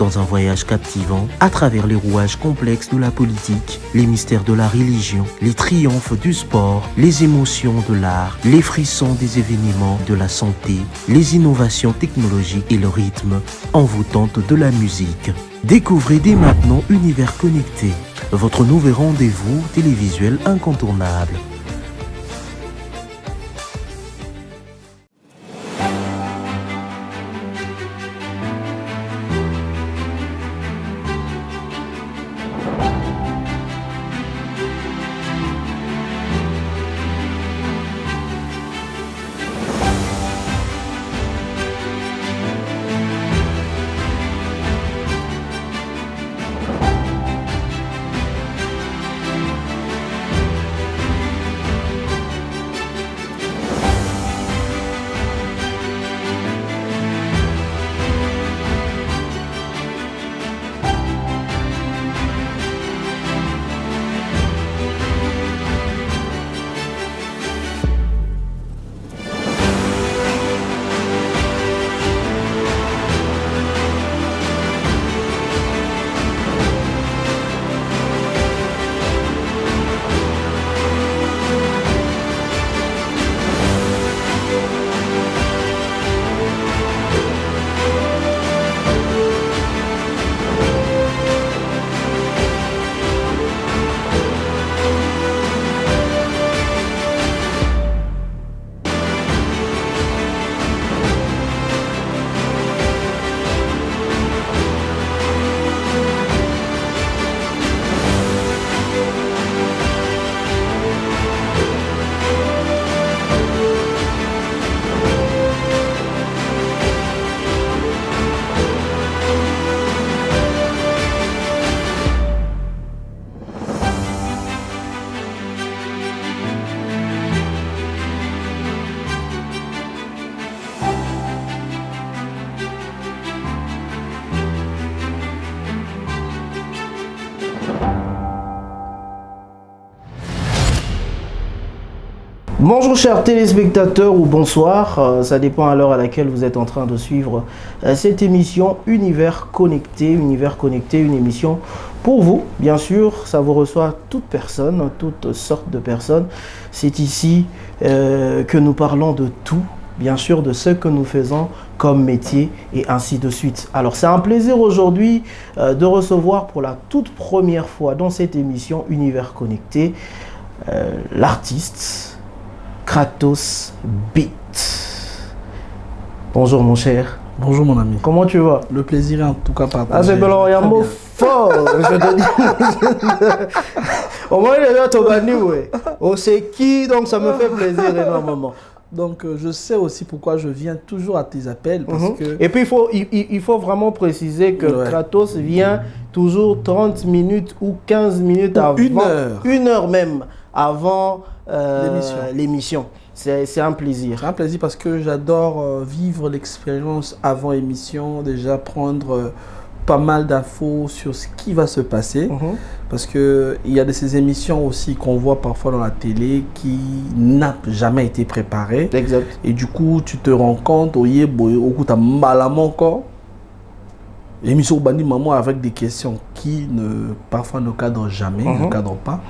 Dans un voyage captivant, à travers les rouages complexes de la politique, les mystères de la religion, les triomphes du sport, les émotions de l'art, les frissons des événements de la santé, les innovations technologiques et le rythme envoûtant de la musique. Découvrez dès maintenant Univers Connecté, votre nouveau rendez-vous télévisuel incontournable. Bonjour chers téléspectateurs ou bonsoir, ça dépend à l'heure à laquelle vous êtes en train de suivre cette émission Univers Connecté, une émission pour vous, bien sûr, ça vous reçoit toute personne, toutes sortes de personnes. C'est ici que nous parlons de tout, bien sûr de ce que nous faisons comme métier et ainsi de suite. Alors c'est un plaisir aujourd'hui de recevoir pour la toute première fois dans cette émission Univers Connecté l'artiste Kratos Beat. Bonjour mon cher. Bonjour mon ami. Comment tu vas? Le plaisir est en tout cas partagé. Ah c'est que il y a un mot fort, je te dis. Au moins il est là ton gagné, ouais. Oh c'est qui, donc ça me fait plaisir énormément. Donc je sais aussi pourquoi je viens toujours à tes appels. Parce que... Et puis il faut vraiment préciser que Kratos vient toujours 30 minutes ou 15 minutes avant. Une heure même avant l'émission. C'est un plaisir. C'est un plaisir parce que j'adore vivre l'expérience avant émission, déjà prendre pas mal d'infos sur ce qui va se passer. Parce qu'il y a de ces émissions aussi qu'on voit parfois dans la télé qui n'ont jamais été préparées. Exact. Et du coup, tu te rends compte, au coup, tu as mal à mon corps. L'émission Bandi Maman avec des questions qui parfois ne cadrent jamais, ne cadrent pas.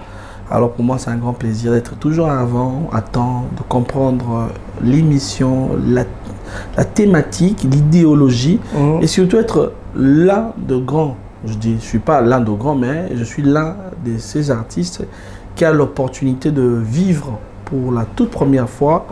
Alors pour moi, c'est un grand plaisir d'être toujours avant, à temps, de comprendre l'émission, la thématique, l'idéologie et surtout être l'un de grands. Je dis, je ne suis pas l'un de grands, mais je suis l'un de ces artistes qui a l'opportunité de vivre pour la toute première fois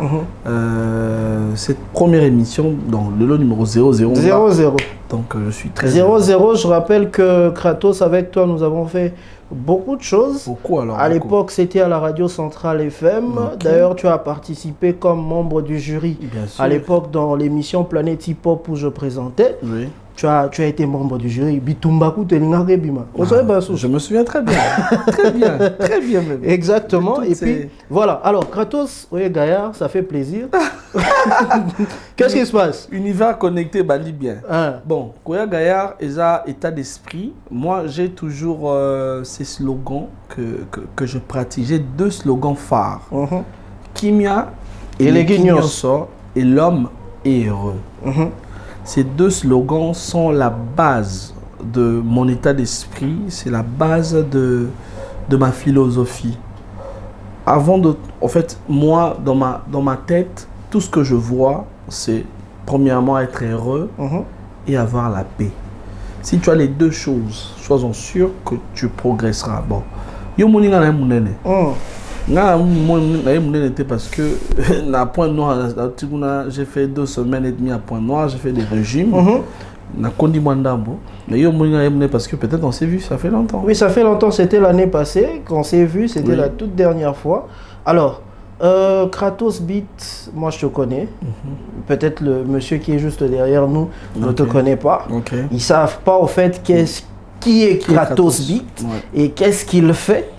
cette première émission dans le lot numéro 00. 00. Donc je suis très 00, je rappelle que Kratos, avec toi, nous avons fait beaucoup de choses. Beaucoup alors. À l'époque, c'était à la radio Centrale FM. D'ailleurs, tu as participé comme membre du jury. Bien sûr. À l'époque, dans l'émission Planète Hip Hop où je présentais. Oui. Tu as été membre du jury. Bitumbaku Telinga Bima. Je me souviens très bien. Très bien même. Exactement. Et puis, voilà. Alors, Kratos, oui, Gaillard, ça fait plaisir. Qu'est-ce qui se passe? Univers Connecté, bali bien. Bon, Koya Gaillard, état d'esprit. Moi, j'ai toujours ces slogans que je pratique. J'ai deux slogans phares. Kimia et les guignos. Et l'homme est heureux. Ces deux slogans sont la base de mon état d'esprit, c'est la base de ma philosophie. En fait, moi, dans ma tête, tout ce que je vois, c'est premièrement être heureux et avoir la paix. Si tu as les deux choses, sois-en sûr que tu progresseras. Bon, yo moni nga na munene. Nga munene parce que na Point Noir, j'ai fait 2 semaines et demie à Point Noir, j'ai fait des régimes. Na kondi mwandambo. Mais yo moni nga parce que peut-être on s'est vu, ça fait longtemps. Oui, ça fait longtemps, c'était l'année passée qu'on s'est vu, c'était la toute dernière fois. Alors, Kratos Beat, moi je te connais. Peut-être le monsieur qui est juste derrière nous ne te connaît pas. Ils ne savent pas au fait qui est Kratos Beat et qu'est-ce qu'il fait.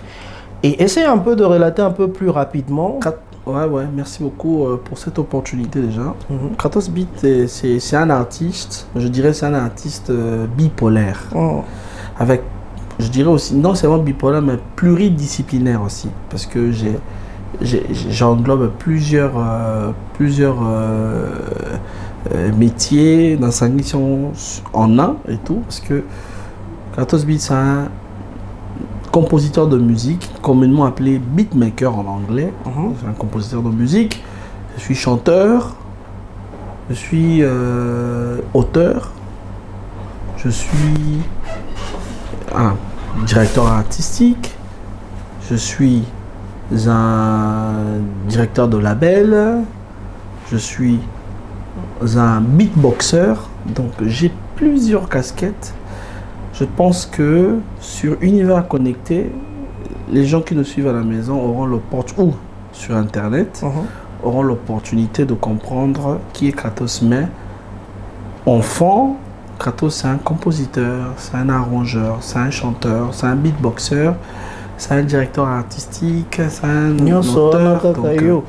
Et essaye un peu de relater un peu plus rapidement. Ouais, merci beaucoup pour cette opportunité déjà. Kratos Beat, c'est un artiste, je dirais c'est un artiste bipolaire. Avec, je dirais aussi, non seulement bipolaire, mais pluridisciplinaire aussi. Parce que j'englobe plusieurs métiers dans sa mission en un et tout. Parce que Kratos Beat, c'est un compositeur de musique, communément appelé beatmaker en anglais. C'est un compositeur de musique. Je suis chanteur. Je suis auteur. Je suis un directeur artistique. Je suis un directeur de label. Je suis un beatboxer. Donc j'ai plusieurs casquettes. Je pense que sur Univers Connecté, les gens qui nous suivent à la maison auront l'opportunité, ou sur Internet, auront l'opportunité de comprendre qui est Kratos. Mais enfant, Kratos c'est un compositeur, c'est un arrangeur, c'est un chanteur, c'est un beatboxer, c'est un directeur artistique, c'est un auteur. Donc,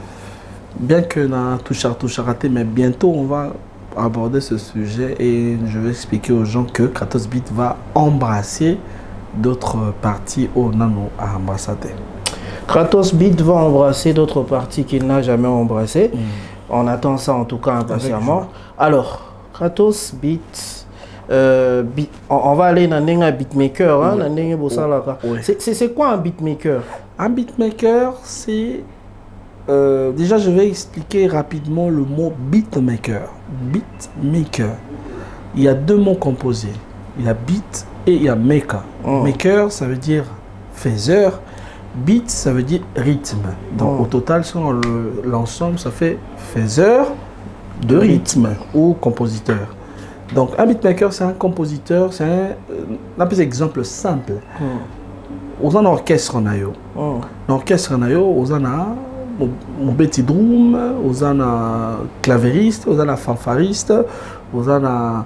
bien que dans Touchard raté, mais bientôt on va aborder ce sujet et je vais expliquer aux gens que Kratos Beat va embrasser d'autres parties au nano à embrasser. Kratos Beat va embrasser d'autres parties qu'il n'a jamais embrassées. On attend ça en tout cas impatiemment. Alors, Kratos Beat, on va aller dans un beatmaker. Hein, c'est quoi un beatmaker? Un beatmaker, c'est... déjà, je vais expliquer rapidement le mot beatmaker. Beatmaker. Il y a 2 mots composés. Il y a beat et il y a maker. Maker, ça veut dire faiseur. Beat, ça veut dire rythme. Donc, au total, sur l'ensemble, ça fait faiseur de rythme ou compositeur. Donc, un beatmaker, c'est un compositeur. C'est un petit exemple simple. Aux un orchestre, on a eu. L'orchestre, on a eu, aux mon petit drum, aux un clavériste, aux un fanfariste, aux un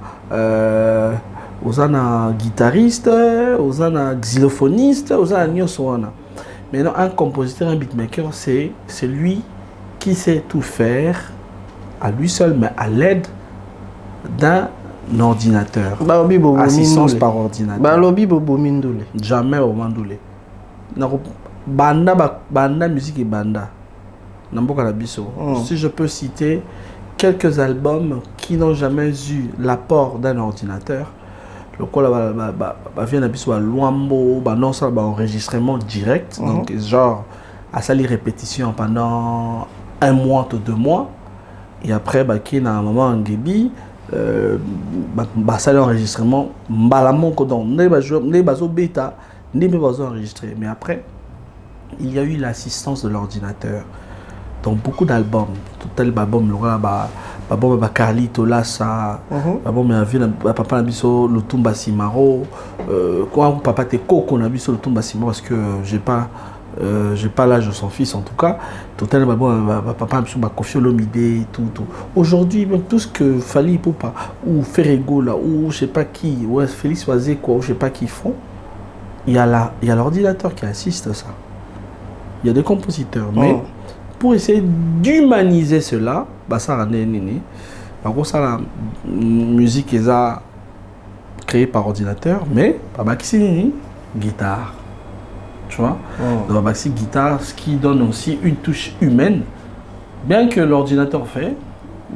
guitariste, aux un xylophoniste, aux un nyosoana. Maintenant, un compositeur, un beatmaker, c'est lui qui sait tout faire à lui seul, mais à l'aide d'un ordinateur. Assistance par ordinateur. Jamais au mandoulé. Banda musique et banda. Si je peux citer quelques albums qui n'ont jamais eu l'apport d'un ordinateur, le qual vient à Luambo, enregistrement direct, donc genre à ça les répétitions pendant 1 mois ou 2 mois, et après qui a un moment en débit, ça l'enregistrement, bêta, enregistré, mais après il y a eu l'assistance de l'ordinateur. Donc beaucoup d'albums, tout tel album, le Carlito Lassa, papa Nabiso, le Tumba Simaro, quoi papa te Coco Nabiso, le Tumba Simaro, parce que j'ai pas l'âge de son fils en tout cas. Tout tel papa Nabiso, Kofi Olomide, tout. Aujourd'hui, même tout ce que Fali Poupa ou Ferrego là, ou je sais pas qui, ou Félix Oazé quoi, ou je sais pas qui font, il y a l'ordinateur qui assiste à ça. Il y a des compositeurs, mais pour essayer d'humaniser cela, ça a été la musique est créée par ordinateur, mais c'est guitare. Tu vois, donc c'est guitare, ce qui donne aussi une touche humaine, bien que l'ordinateur fait,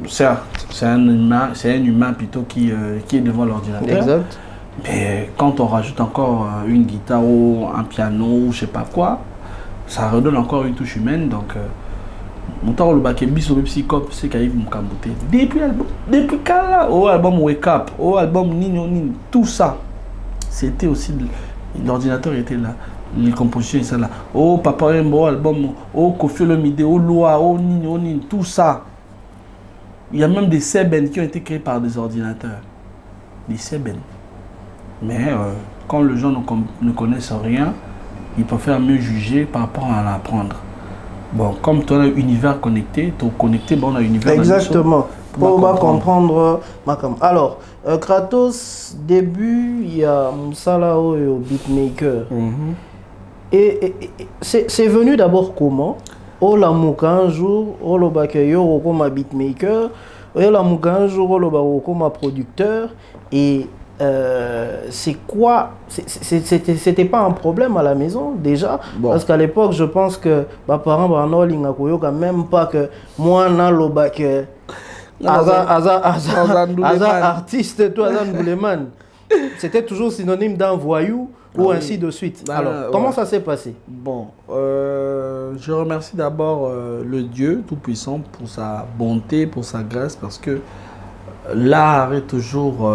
certes, c'est un humain plutôt qui est devant l'ordinateur. Exact. Mais quand on rajoute encore une guitare ou un piano ou je sais pas quoi, ça redonne encore une touche humaine. Donc, mon temps, le bac est bis au psychop, c'est qu'il y a eu mon camboté. Depuis quand là, au album Wake Up, au album Nino Nino, tout ça, c'était aussi. L'ordinateur était là, les compositions étaient là. Oh, Papa Embo, album, oh, Kofi Olomide, oh, Loa, oh, Nino Nino, tout ça. Il y a même des seben qui ont été créés par des ordinateurs. Des seben. Mais quand les gens ne connaissent rien, ils préfèrent mieux juger par rapport à l'apprendre. Bon, comme tu as un univers connecté, tu es connecté bon, à un univers. Exactement. Pour comprendre. Alors, Kratos, début, il y a Moussalao et au beatmaker. Et c'est venu d'abord comment? Oh la mouka un jour, oh le bakeyo comme beatmaker, oh la mouka un jour, oh le bako comme producteur. Et c'est quoi? C'était pas un problème à la maison déjà? Parce qu'à l'époque, je pense que mes parents n'ont même pas que moi, le bakeyo. Artiste, toi, c'était toujours synonyme d'un voyou ou ainsi de suite. Alors, comment ça s'est passé? Bon, je remercie d'abord le Dieu Tout-Puissant pour sa bonté, pour sa grâce, parce que l'art est toujours...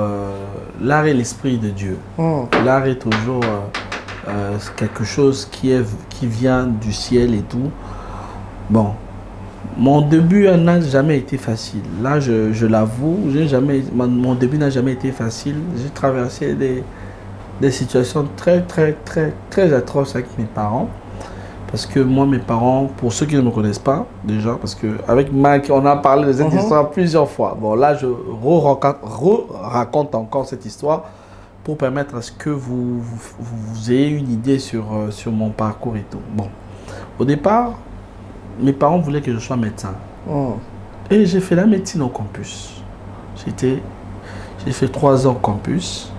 l'art est l'esprit de Dieu. L'art est toujours quelque chose qui vient du ciel et tout. Bon. Mon début n'a jamais été facile. Là, je l'avoue, mon début n'a jamais été facile. J'ai traversé des situations très, très, très, très atroces avec mes parents. Parce que moi, mes parents, pour ceux qui ne me connaissent pas, déjà, parce qu'avec Mike, on a parlé de cette histoire plusieurs fois. Bon, là, je raconte encore cette histoire pour permettre à ce que vous ayez une idée sur mon parcours et tout. Bon, au départ, mes parents voulaient que je sois médecin. Et j'ai fait la médecine au campus. J'ai fait 3 ans au campus.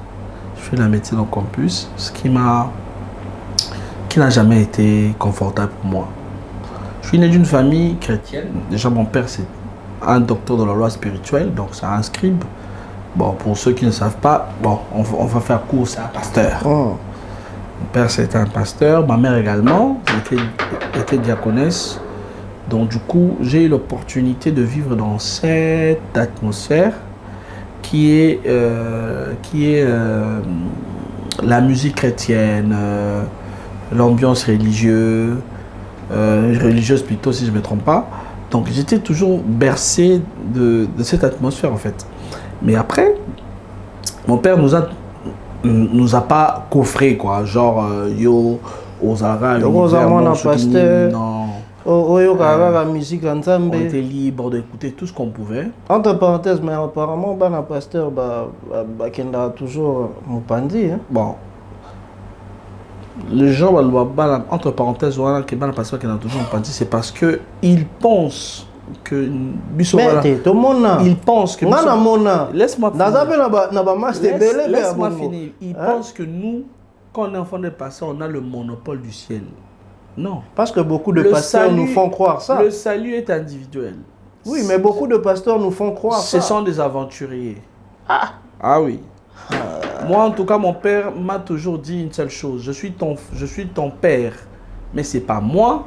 J'ai fait la médecine au campus, ce qui n'a jamais été confortable pour moi. Je suis né d'une famille chrétienne. Déjà, mon père, c'est un docteur de la loi spirituelle, donc c'est un scribe. Bon, pour ceux qui ne savent pas, bon, on va faire court, c'est un pasteur. Mon père, c'était un pasteur. Ma mère également, était diaconesse. Donc du coup, j'ai eu l'opportunité de vivre dans cette atmosphère qui est la musique chrétienne, l'ambiance religieuse plutôt si je ne me trompe pas. Donc j'étais toujours bercé de cette atmosphère en fait. Mais après, mon père nous a pas coffré quoi, genre yo, Ozara, non. On était libre d'écouter tout ce qu'on pouvait. Entre parenthèses, mais apparemment, un pasteur qui a toujours Moupandi. Bon. Les gens, entre parenthèses, c'est parce qu'ils pensent que... Ils pensent que... Laisse-moi finir. Ils pensent que nous, quand on est enfant de pasteur, on a le monopole du ciel. Non. Parce que beaucoup de pasteurs nous font croire ça. Le salut est individuel. Oui, mais beaucoup de pasteurs nous font croire ça. Ce sont des aventuriers. Ah oui. Moi, en tout cas, mon père m'a toujours dit une seule chose. Je suis ton père, mais ce n'est pas moi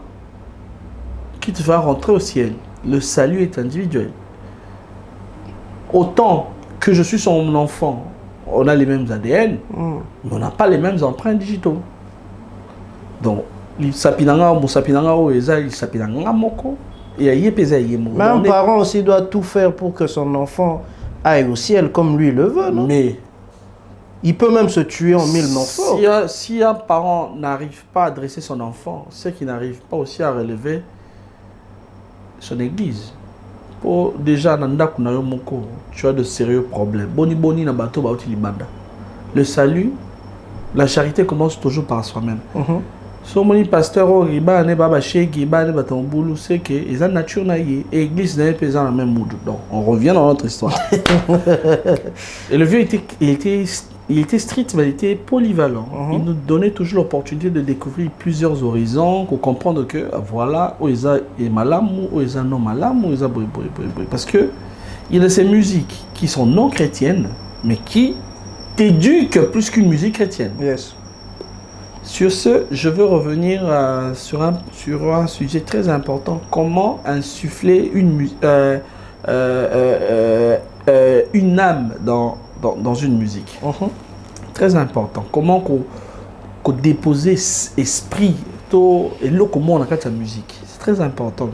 qui te fera rentrer au ciel. Le salut est individuel. Autant que je suis son enfant, on a les mêmes ADN, mais on n'a pas les mêmes empreintes digitaux. Donc, même un parent aussi doit tout faire pour que son enfant aille au ciel comme lui le veut, non? Mais il peut même se tuer en 1000 morceaux. Si un parent n'arrive pas à dresser son enfant, c'est qu'il n'arrive pas aussi à relever son église. Pour déjà, tu as de sérieux problèmes. Le salut, la charité commence toujours par soi-même. So many pasteur riba ne baba shegi ba ne batombulu c'est que ils ont nature na y église n'est pas dans la même mood. Donc on revient dans notre histoire. Et le vieux il était strict mais il était polyvalent. Il nous donnait toujours l'opportunité de découvrir plusieurs horizons pour comprendre que voilà où ils est malam où ils non malam où ils boy parce que il y a de ces musiques qui sont non chrétiennes mais qui t'éduque plus qu'une musique chrétienne. Yes. Sur ce, je veux revenir sur un sujet très important. Comment insuffler une âme dans une musique. Très important. Comment qu'on déposer esprit et le comment on a la musique. C'est très important.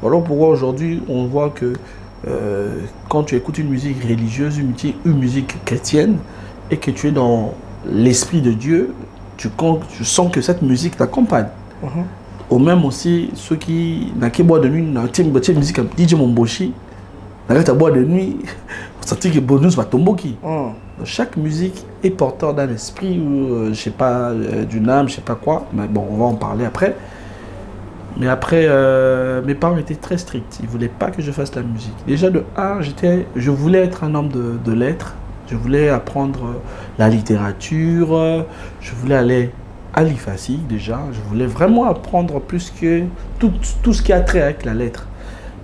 Voilà pourquoi aujourd'hui on voit que quand tu écoutes une musique religieuse, une musique chrétienne, et que tu es dans l'esprit de Dieu, tu sens que cette musique t'accompagne. Ou même aussi ceux qui n'ont qu'à boire de nuit, dans une musique comme DJ Momboshi, n'ont qu'à boire de nuit, on sent que bonus va tomber. Chaque musique est porteur d'un esprit ou je sais pas d'une âme, je sais pas quoi. Mais bon, on va en parler après. Mais après, mes parents étaient très stricts. Ils voulaient pas que je fasse la musique. Déjà de 1, je voulais être un homme de lettres. Je voulais apprendre la littérature. Je voulais aller à l'IFACI déjà. Je voulais vraiment apprendre plus que tout ce qui a trait avec la lettre.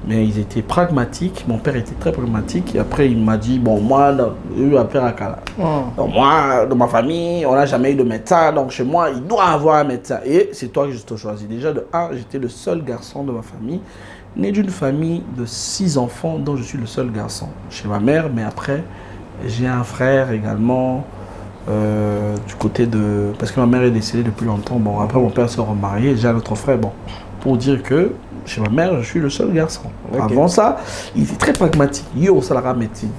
Mais ils étaient pragmatiques. Mon père était très pragmatique. Et après, il m'a dit, bon, moi, j'ai eu affaire à Kala. Donc moi, dans ma famille, on n'a jamais eu de médecin. Donc chez moi, il doit avoir un médecin. Et c'est toi que je te choisis. Déjà de 1, j'étais le seul garçon de ma famille. Né d'une famille de 6 enfants, dont je suis le seul garçon. Chez ma mère, mais après... J'ai un frère également du côté de... Parce que ma mère est décédée depuis longtemps. Bon, après mon père s'est remarié. J'ai un autre frère. Bon, pour dire que chez ma mère, je suis le seul garçon. Okay. Avant ça, il était très pragmatique. Yo, ça la médecine.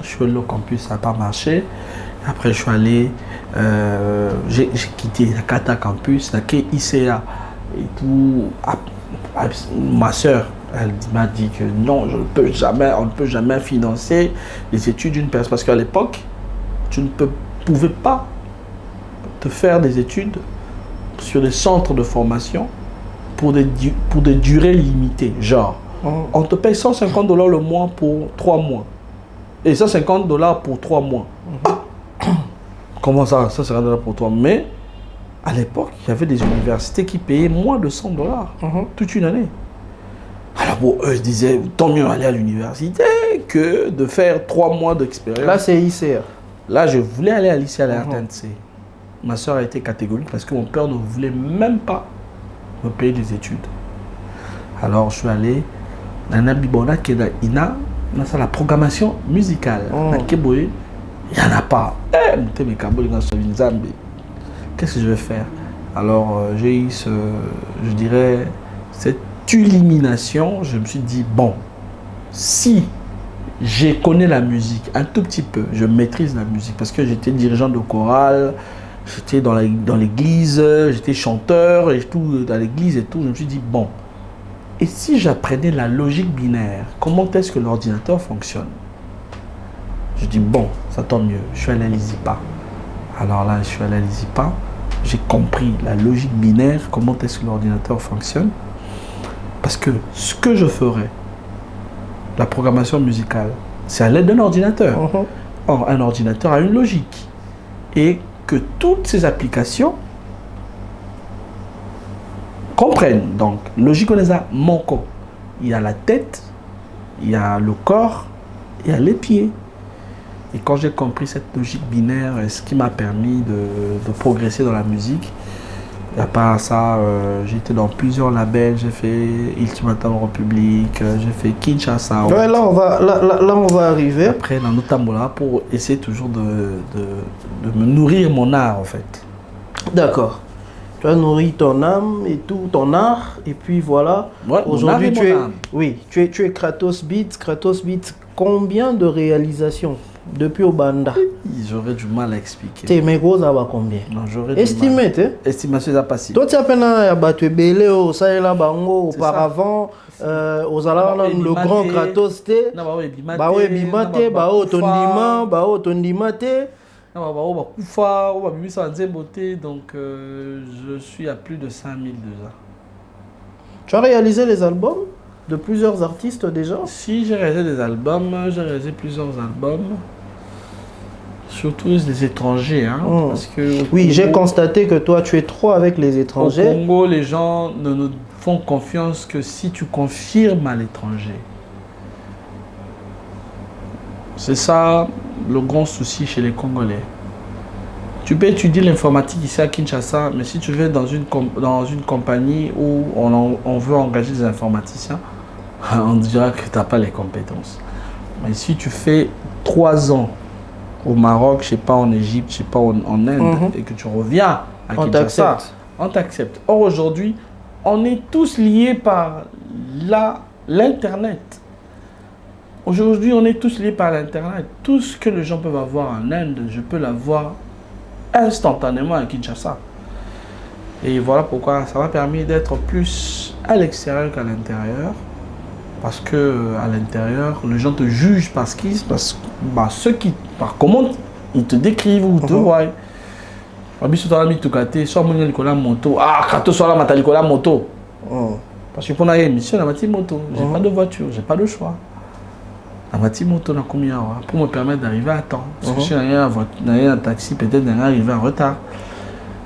Je suis allé au campus, ça n'a pas marché. Après, je suis allé... j'ai quitté la Kata Campus, la ICA et tout. Ma soeur, elle m'a dit que non, on ne peut jamais financer les études d'une personne. Parce qu'à l'époque, tu ne pouvais pas te faire des études sur des centres de formation pour des durées limitées. Genre, on te paye $150 le mois pour 3 mois. Et $150 pour 3 mois. Comment ça, $150 pour 3 mois? Mais à l'époque, il y avait des universités qui payaient moins de $100 toute une année. Alors bon, eux, je disais, tant mieux aller à l'université que de faire 3 mois d'expérience. Là, c'est ICA. Là, je voulais aller à l'ICA à la RTNC. Ma soeur a été catégorique parce que mon père ne voulait même pas me payer des études. Alors, je suis allé dans la Bibona qui est dans l'INA, dans la programmation musicale. Il n'y en a pas. Qu'est-ce que je vais faire? Alors, j'ai eu je dirais, cette illumination. Je me suis dit, bon, si je connais la musique un tout petit peu, je maîtrise la musique parce que j'étais dirigeant de chorale, j'étais dans l'église, j'étais chanteur et tout dans l'église et tout. Je me suis dit, bon, et si j'apprenais la logique binaire, comment est-ce que l'ordinateur fonctionne? Je dis, bon, ça tombe mieux. Je suis allé à l'ISIPA. Alors là, je suis allé à l'ISIPA. J'ai compris la logique binaire, comment est-ce que l'ordinateur fonctionne. Parce que ce que je ferais, la programmation musicale, c'est à l'aide d'un ordinateur. Or, un ordinateur a une logique. Et que toutes ces applications comprennent. Donc, logique, on les a manquant. Il y a la tête, il y a le corps, il y a les pieds. Et quand j'ai compris cette logique binaire, ce qui m'a permis de progresser dans la musique, et à part ça, j'ai été dans plusieurs labels, j'ai fait Ultimatum Republic, j'ai fait Kinshasa. Ouais, là, on va arriver. Après, dans Notambola, pour essayer toujours de me nourrir mon art, en fait. D'accord. Tu as nourri ton âme et tout, ton art, et puis voilà. Ouais, aujourd'hui, tu es Kratos Beats. Kratos Beats, combien de réalisations depuis Obanda? J'aurais du mal à expliquer. Tes mégos, ça va combien? Non, j'aurais estimé, du mal. Estimation, ça passe. Toi, tu as peine à battre Belé, au Sahela Bango, auparavant, aux Alars, le grand Kratos, bah ouais, Bimate, bah ouais, Tondima, bah ouais, Tondimate. Donc, je suis à plus de 5000 déjà. Tu as réalisé les albums de plusieurs artistes déjà? Si, j'ai réalisé des albums, j'ai réalisé plusieurs albums. Surtout les étrangers. Hein, parce que oui, j'ai constaté que toi, tu es trop avec les étrangers. Au Congo, les gens ne nous font confiance que si tu confirmes à l'étranger. C'est ça, le grand souci chez les Congolais. Tu peux étudier l'informatique ici à Kinshasa, mais si tu vas dans une compagnie où on veut engager des informaticiens, on dira que tu n'as pas les compétences. Mais si tu fais 3 ans au Maroc, je ne sais pas, en Égypte, je ne sais pas, en Inde, et que tu reviens à Kinshasa, on t'accepte. Or, aujourd'hui, on est tous liés par l'Internet. Aujourd'hui, on est tous liés par l'Internet. Tout ce que les gens peuvent avoir en Inde, je peux l'avoir instantanément à Kinshasa. Et voilà pourquoi ça m'a permis d'être plus à l'extérieur qu'à l'intérieur. Parce que à l'intérieur, les gens te jugent par comment ils te décrivent ou te voient. Parce que pour une émission, j'ai moto, j'ai pas de voiture, j'ai pas de choix. Pour me permettre d'arriver à temps. Parce que si j'ai un taxi, peut-être d'arriver en retard.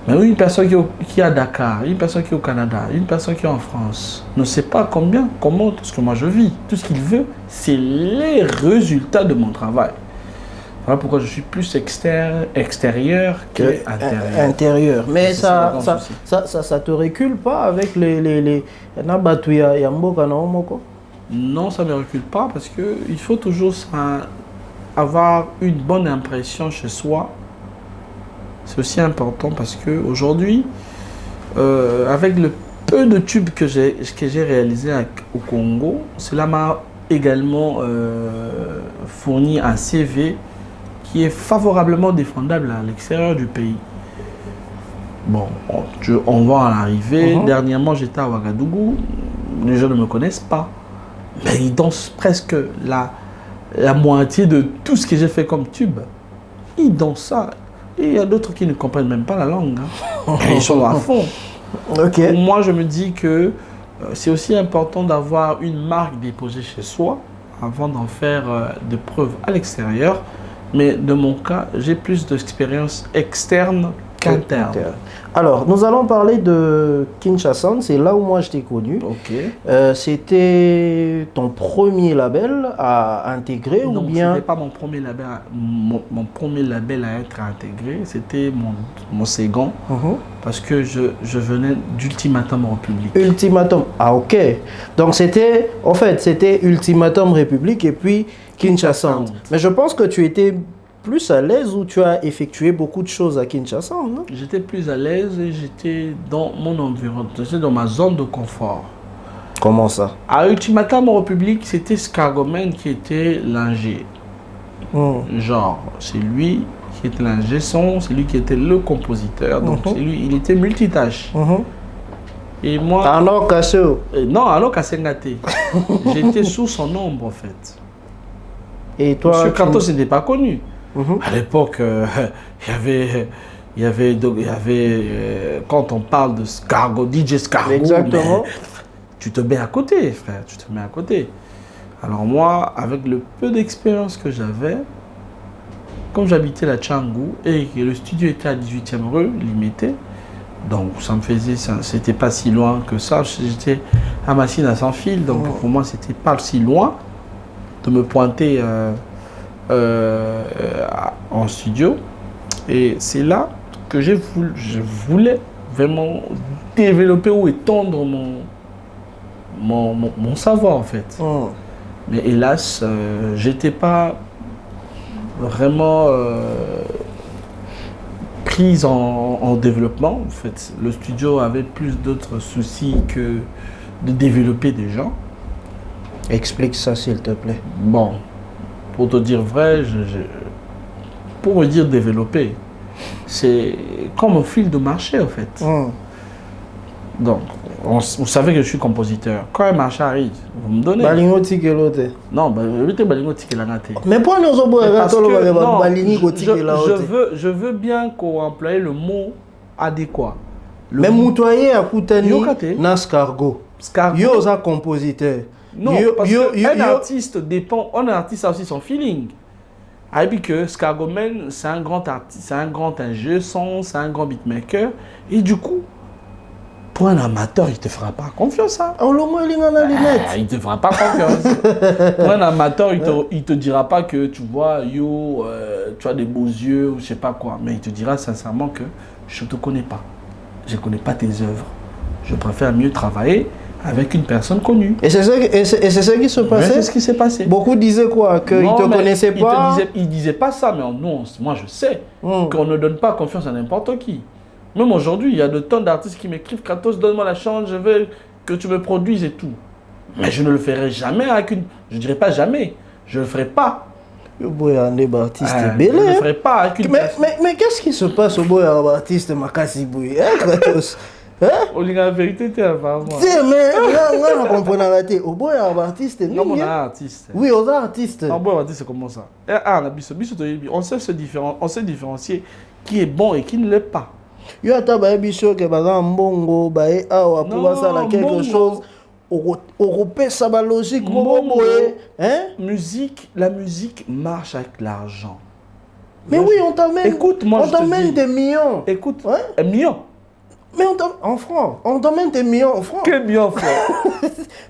Mais une personne qui est à Dakar, une personne qui est au Canada, une personne qui est en France, ne sait pas comment, tout ce que moi je vis. Tout ce qu'il veut, c'est les résultats de mon travail. Voilà pourquoi je suis plus extérieur qu'intérieur. Mais ça te recule pas avec les Non, ça ne me recule pas parce qu'il faut toujours avoir une bonne impression chez soi. C'est aussi important parce qu'aujourd'hui, avec le peu de tubes que j'ai réalisé au Congo, cela m'a également fourni un CV qui est favorablement défendable à l'extérieur du pays. Bon, on va en arriver. Dernièrement, j'étais à Ouagadougou. Les gens ne me connaissent pas. Mais ils dansent presque la moitié de tout ce que j'ai fait comme tube. Ils dansent ça. Et il y a d'autres qui ne comprennent même pas la langue. Ils sont à fond. Okay. Moi, je me dis que c'est aussi important d'avoir une marque déposée chez soi avant d'en faire des preuves à l'extérieur. Mais de mon cas, j'ai plus d'expérience externe qu'interne. Alors, nous allons parler de Kinshasa, c'est là où moi je t'ai connu. C'était ton premier label à intégrer non, ou bien... Non, ce n'était pas mon premier label, mon premier label à être intégré, c'était mon second, parce que je venais d'Ultimatum République. Ultimatum, ah ok. Donc c'était Ultimatum République et puis Kinshasa. Mais je pense que tu étais plus à l'aise ou tu as effectué beaucoup de choses à Kinshasa, non? J'étais plus à l'aise et j'étais dans mon environnement, j'étais dans ma zone de confort. Comment ça? À Ultimatum République, c'était Scargoman qui était l'ingé. Genre, c'est lui qui était l'ingé son, c'est lui qui était le compositeur, donc c'est lui, il était multitâche. Et moi... Alors cassé? Non, alors cassé gâté. J'étais sous son ombre en fait. Et toi? Monsieur Kantos n'était pas connu. À l'époque, il y avait quand on parle de Scargo, DJ Scargo, exactement. Tu te mets à côté, frère, tu te mets à côté. Alors moi, avec le peu d'expérience que j'avais, comme j'habitais la Tchangou et que le studio était à 18e rue, limité, donc ça me faisait, c'était pas si loin que ça, j'étais à Massina sans fil, donc pour moi c'était pas si loin de me pointer en studio. Et c'est là que je voulais vraiment développer ou étendre mon savoir en fait. Mais hélas, j'étais pas vraiment prise en développement. En fait, le studio avait plus d'autres soucis que de développer des gens. Explique ça s'il te plaît. Bon, pour te dire vrai, pour me dire développer, c'est comme un fil de marché en fait. Donc, vous savez que je suis compositeur. Quand un marché arrive, vous me donnez. Balingo tike l'autre. Non, balingo tike la nate. Mais pour nous je veux bien qu'on emploie le mot adéquat. Mais moutoyer à Koutani, Nascargo. Yo za compositeur. Non, parce qu'un artiste dépend, un artiste a aussi son feeling. Et puis que Scargoman, c'est un grand artiste, c'est un grand ingé son, c'est un grand beatmaker. Et du coup, Pour un amateur, il ne te fera pas confiance. Hein. On le moins, il a Il ne te fera pas confiance. Pour un amateur, il ne te dira pas que tu vois, tu as des beaux yeux ou je ne sais pas quoi. Mais il te dira sincèrement que je ne te connais pas. Je ne connais pas tes œuvres. Je préfère mieux travailler avec une personne connue. Et c'est ça qui se passait? C'est ce qui s'est passé. Beaucoup disaient quoi? Qu'ils ne te connaissaient pas? Ils ne disaient pas ça, mais non, moi je sais qu'on ne donne pas confiance à n'importe qui. Même aujourd'hui, il y a de tonnes d'artistes qui m'écrivent « Kratos, donne-moi la chance, je veux que tu me produises et tout. » Mais je ne le ferai jamais avec une... Je ne dirais pas jamais. Je ne le ferai pas. Le Boyandé Baptiste est Je belle. ne le ferai pas avec une... Mais qu'est-ce qui se passe au Boyandé Baptiste Makassi Bouy? Kratos? On dit la vérité, tu es avant moi. Mais on ne comprend pas. Au Boyandé Baptiste est non, on est artiste. Oui, on est artiste. Non, Boyandé Baptiste, c'est comment ça? On sait se différencier qui est bon et qui ne l'est pas. Yo ata ba biso ke baza mbongo ba e awa pour basala quelque chose au pesa ba logique musique, la musique marche avec l'argent. Mais oui, on t'amène. Écoute, moi on t'amène des millions. Écoute, un million. Mais on en francs, on t'amène des millions en francs. Quel million en francs?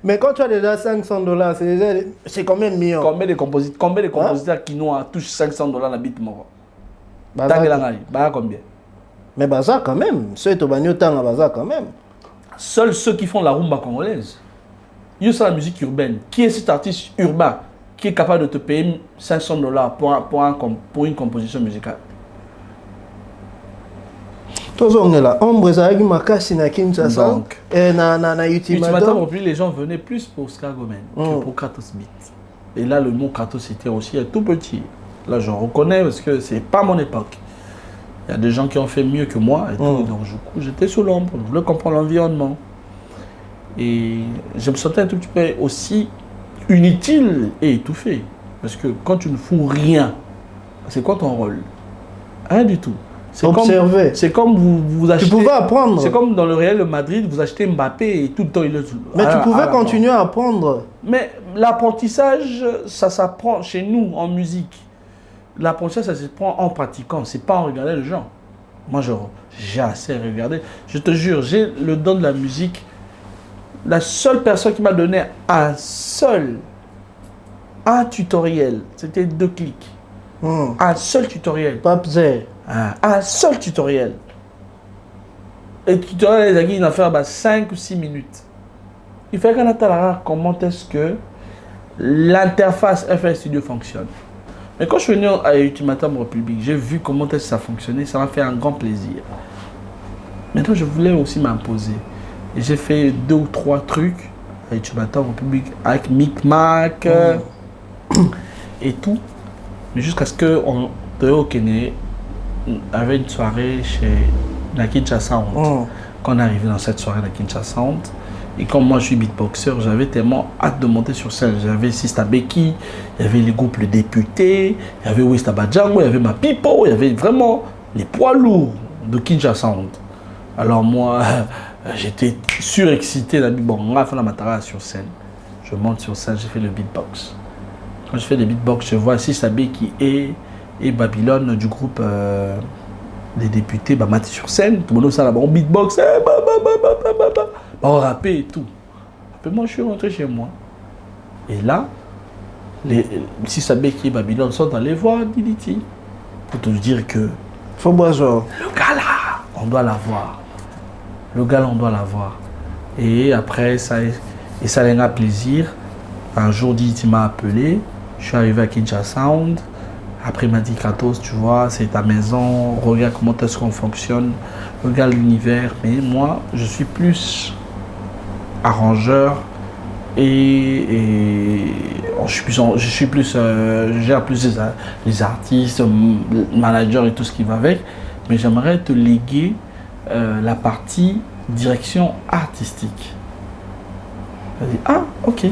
Mais quand tu as déjà $500, c'est combien de millions? Combien de compositeurs qui nous touchent $500 la bite mort? Combien? Mais Baza quand même, ceux qui ont Baza quand même. Seuls ceux qui font la rumba congolaise. Il y a la musique urbaine. Qui est cet artiste urbain qui est capable de te payer $500 pour une composition musicale? Tous on est là. Ombre Zahagi Makassi na Kinshasa. Et na Ultimatum, les gens venaient plus pour Skagomen que pour Kratos Beat. Et là, le mot Kratos était aussi tout petit. Là, je reconnais parce que c'est pas mon époque. Il y a des gens qui ont fait mieux que moi et tout, donc du coup j'étais sous l'ombre, je voulais comprendre l'environnement. Et je me sentais un tout petit peu aussi inutile et étouffé. Parce que quand tu ne fous rien, c'est quoi ton rôle? Rien du tout. Observer. C'est comme vous achetez... Tu pouvais apprendre. C'est comme dans le Real de Madrid, vous achetez Mbappé et tout le temps il est... Mais tu pouvais continuer à apprendre. Mais l'apprentissage, ça s'apprend chez nous en musique. L'apprentissage, ça se prend en pratiquant, c'est pas en regardant les gens. Moi, j'ai assez regardé. Je te jure, j'ai le don de la musique. La seule personne qui m'a donné un tutoriel, c'était 2 clics. Un seul tutoriel. Un seul tutoriel. Et le tutoriel, il a fait 5 ou 6 minutes. Il fait qu'on attend comment est-ce que l'interface FL Studio fonctionne. Mais quand je suis venu à Ultimatum République, j'ai vu comment est-ce que ça fonctionnait, ça m'a fait un grand plaisir. Maintenant, je voulais aussi m'imposer. Et j'ai fait 2 ou 3 trucs à Ultimatum République avec Micmac et tout. Mais jusqu'à ce que Théo Kene avait une soirée chez la Kinshasa Sound. Quand on est arrivé dans cette soirée de la Kinshasa Sound, et comme moi je suis beatboxer, j'avais tellement hâte de monter sur scène. J'avais Sista Becky, il y avait les groupes Les Députés, il y avait West Abadjango, il y avait Ma Pipo, il y avait vraiment les poids lourds de Kinshasa Sound. Alors moi, j'étais surexcité. Bon, on a fait la matara sur scène. Je monte sur scène, j'ai fait le beatbox. Quand je fais le beatbox, je vois Sista Becky et Babylone du groupe Les Députés, Mati sur scène. Tout le monde ça là-bas, on beatbox. On rappait et tout. Après moi, je suis rentré chez moi. Et là, si Sabeki et Babylone sont allés voir Diliti. Pour te dire que... Faut boire genre. Le gars là, on doit l'avoir. Le gars là, on doit l'avoir. Et après, ça a un plaisir. Un jour, Diliti m'a appelé. Je suis arrivé à Kinshasa Sound. Après, il m'a dit, Kratos, tu vois, c'est ta maison. Regarde comment est-ce qu'on fonctionne. Regarde l'univers. Mais moi, je suis plus... arrangeur et je gère plus les artistes, manager et tout ce qui va avec, mais j'aimerais te léguer la partie direction artistique. Elle dit ah ok.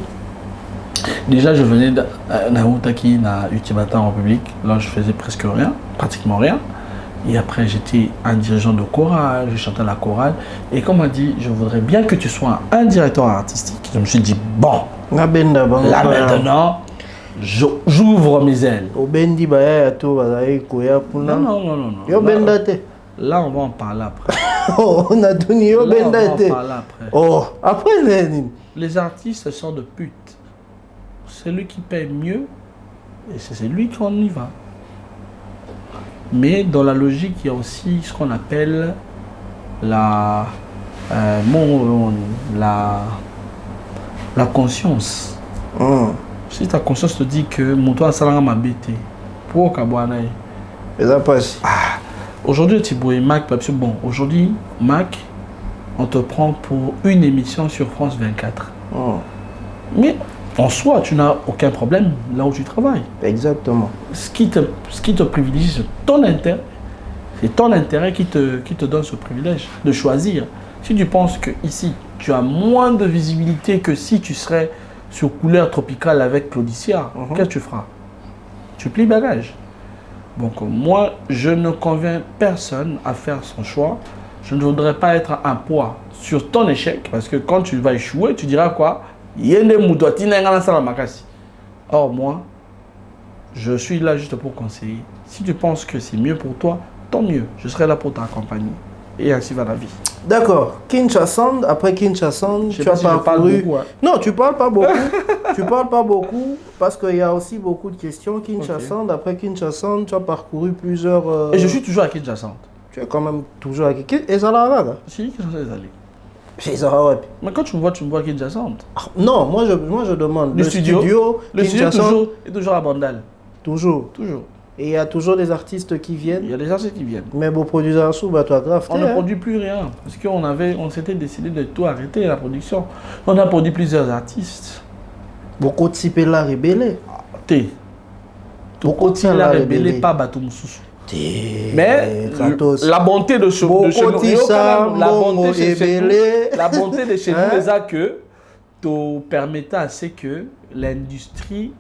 Déjà je venais d'Naoutaki na Ultimatum en public, là je faisais presque rien, pratiquement rien. Et après, j'étais un dirigeant de chorale, je chantais la chorale. Et comme on m'a dit, je voudrais bien que tu sois un directeur artistique. Je me suis dit, bon, là maintenant, j'ouvre mes ailes. Non. Là, on va en parler après. Oh, on a donné au Là, on benda va en été. parler après. Oh, après, Lénine. Les artistes sont de pute. Celui qui paye mieux, et c'est celui qu'on y va. Mais dans la logique, il y a aussi ce qu'on appelle la conscience. Si ta conscience te dit que mon toit salanga m'a bêté, pour Kabouanaï. Et ça passe. Aujourd'hui, Thibaut et Mac, parce que bon, aujourd'hui, Mac, on te prend pour une émission sur France 24. Mais en soi, tu n'as aucun problème là où tu travailles. Exactement. Ce qui te privilégie, c'est ton intérêt. C'est ton intérêt qui te donne ce privilège de choisir. Si tu penses que ici, tu as moins de visibilité que si tu serais sur couleur tropicale avec Claudicia, qu'est-ce que tu feras? Tu plies bagage. Donc moi, je ne convainc personne à faire son choix. Je ne voudrais pas être un poids sur ton échec, parce que quand tu vas échouer, tu diras quoi? Or moi, je suis là juste pour conseiller. Si tu penses que c'est mieux pour toi, tant mieux. Je serai là pour t'accompagner. Et ainsi va la vie. D'accord. Kinshasa, après Kinshasa, Je sais tu pas as si je parle parcouru. beaucoup, hein. Non, tu parles pas beaucoup. Tu parles pas beaucoup parce qu'il y a aussi beaucoup de questions. Kinshasa, après Kinshasa, tu as parcouru plusieurs. Et je suis toujours à Kinshasa. Tu es quand même toujours à Kinshasa. Et ça là, là. Si, Kinshasa est allé. Chez Zahara. Mais quand tu me vois à Kinshasa. Non, moi je demande. Le studio Kinshasa, est toujours à Bandal. toujours. Toujours. Et il y a toujours des artistes qui Il viennent. y a des artistes qui viennent. Mais vos producteurs sous, bah toi grave. On ne produit plus rien. Parce on s'était décidé de tout arrêter, la production. On a produit plusieurs artistes. Beaucoup de Sipela rébellés. T. Beaucoup de Il a Sipela rébellé rébellés. pas Batou Moussoussou. Mais La bonté de chez nous, la bonté de chez nous, c'est ça que te permettait à ce que l'industrie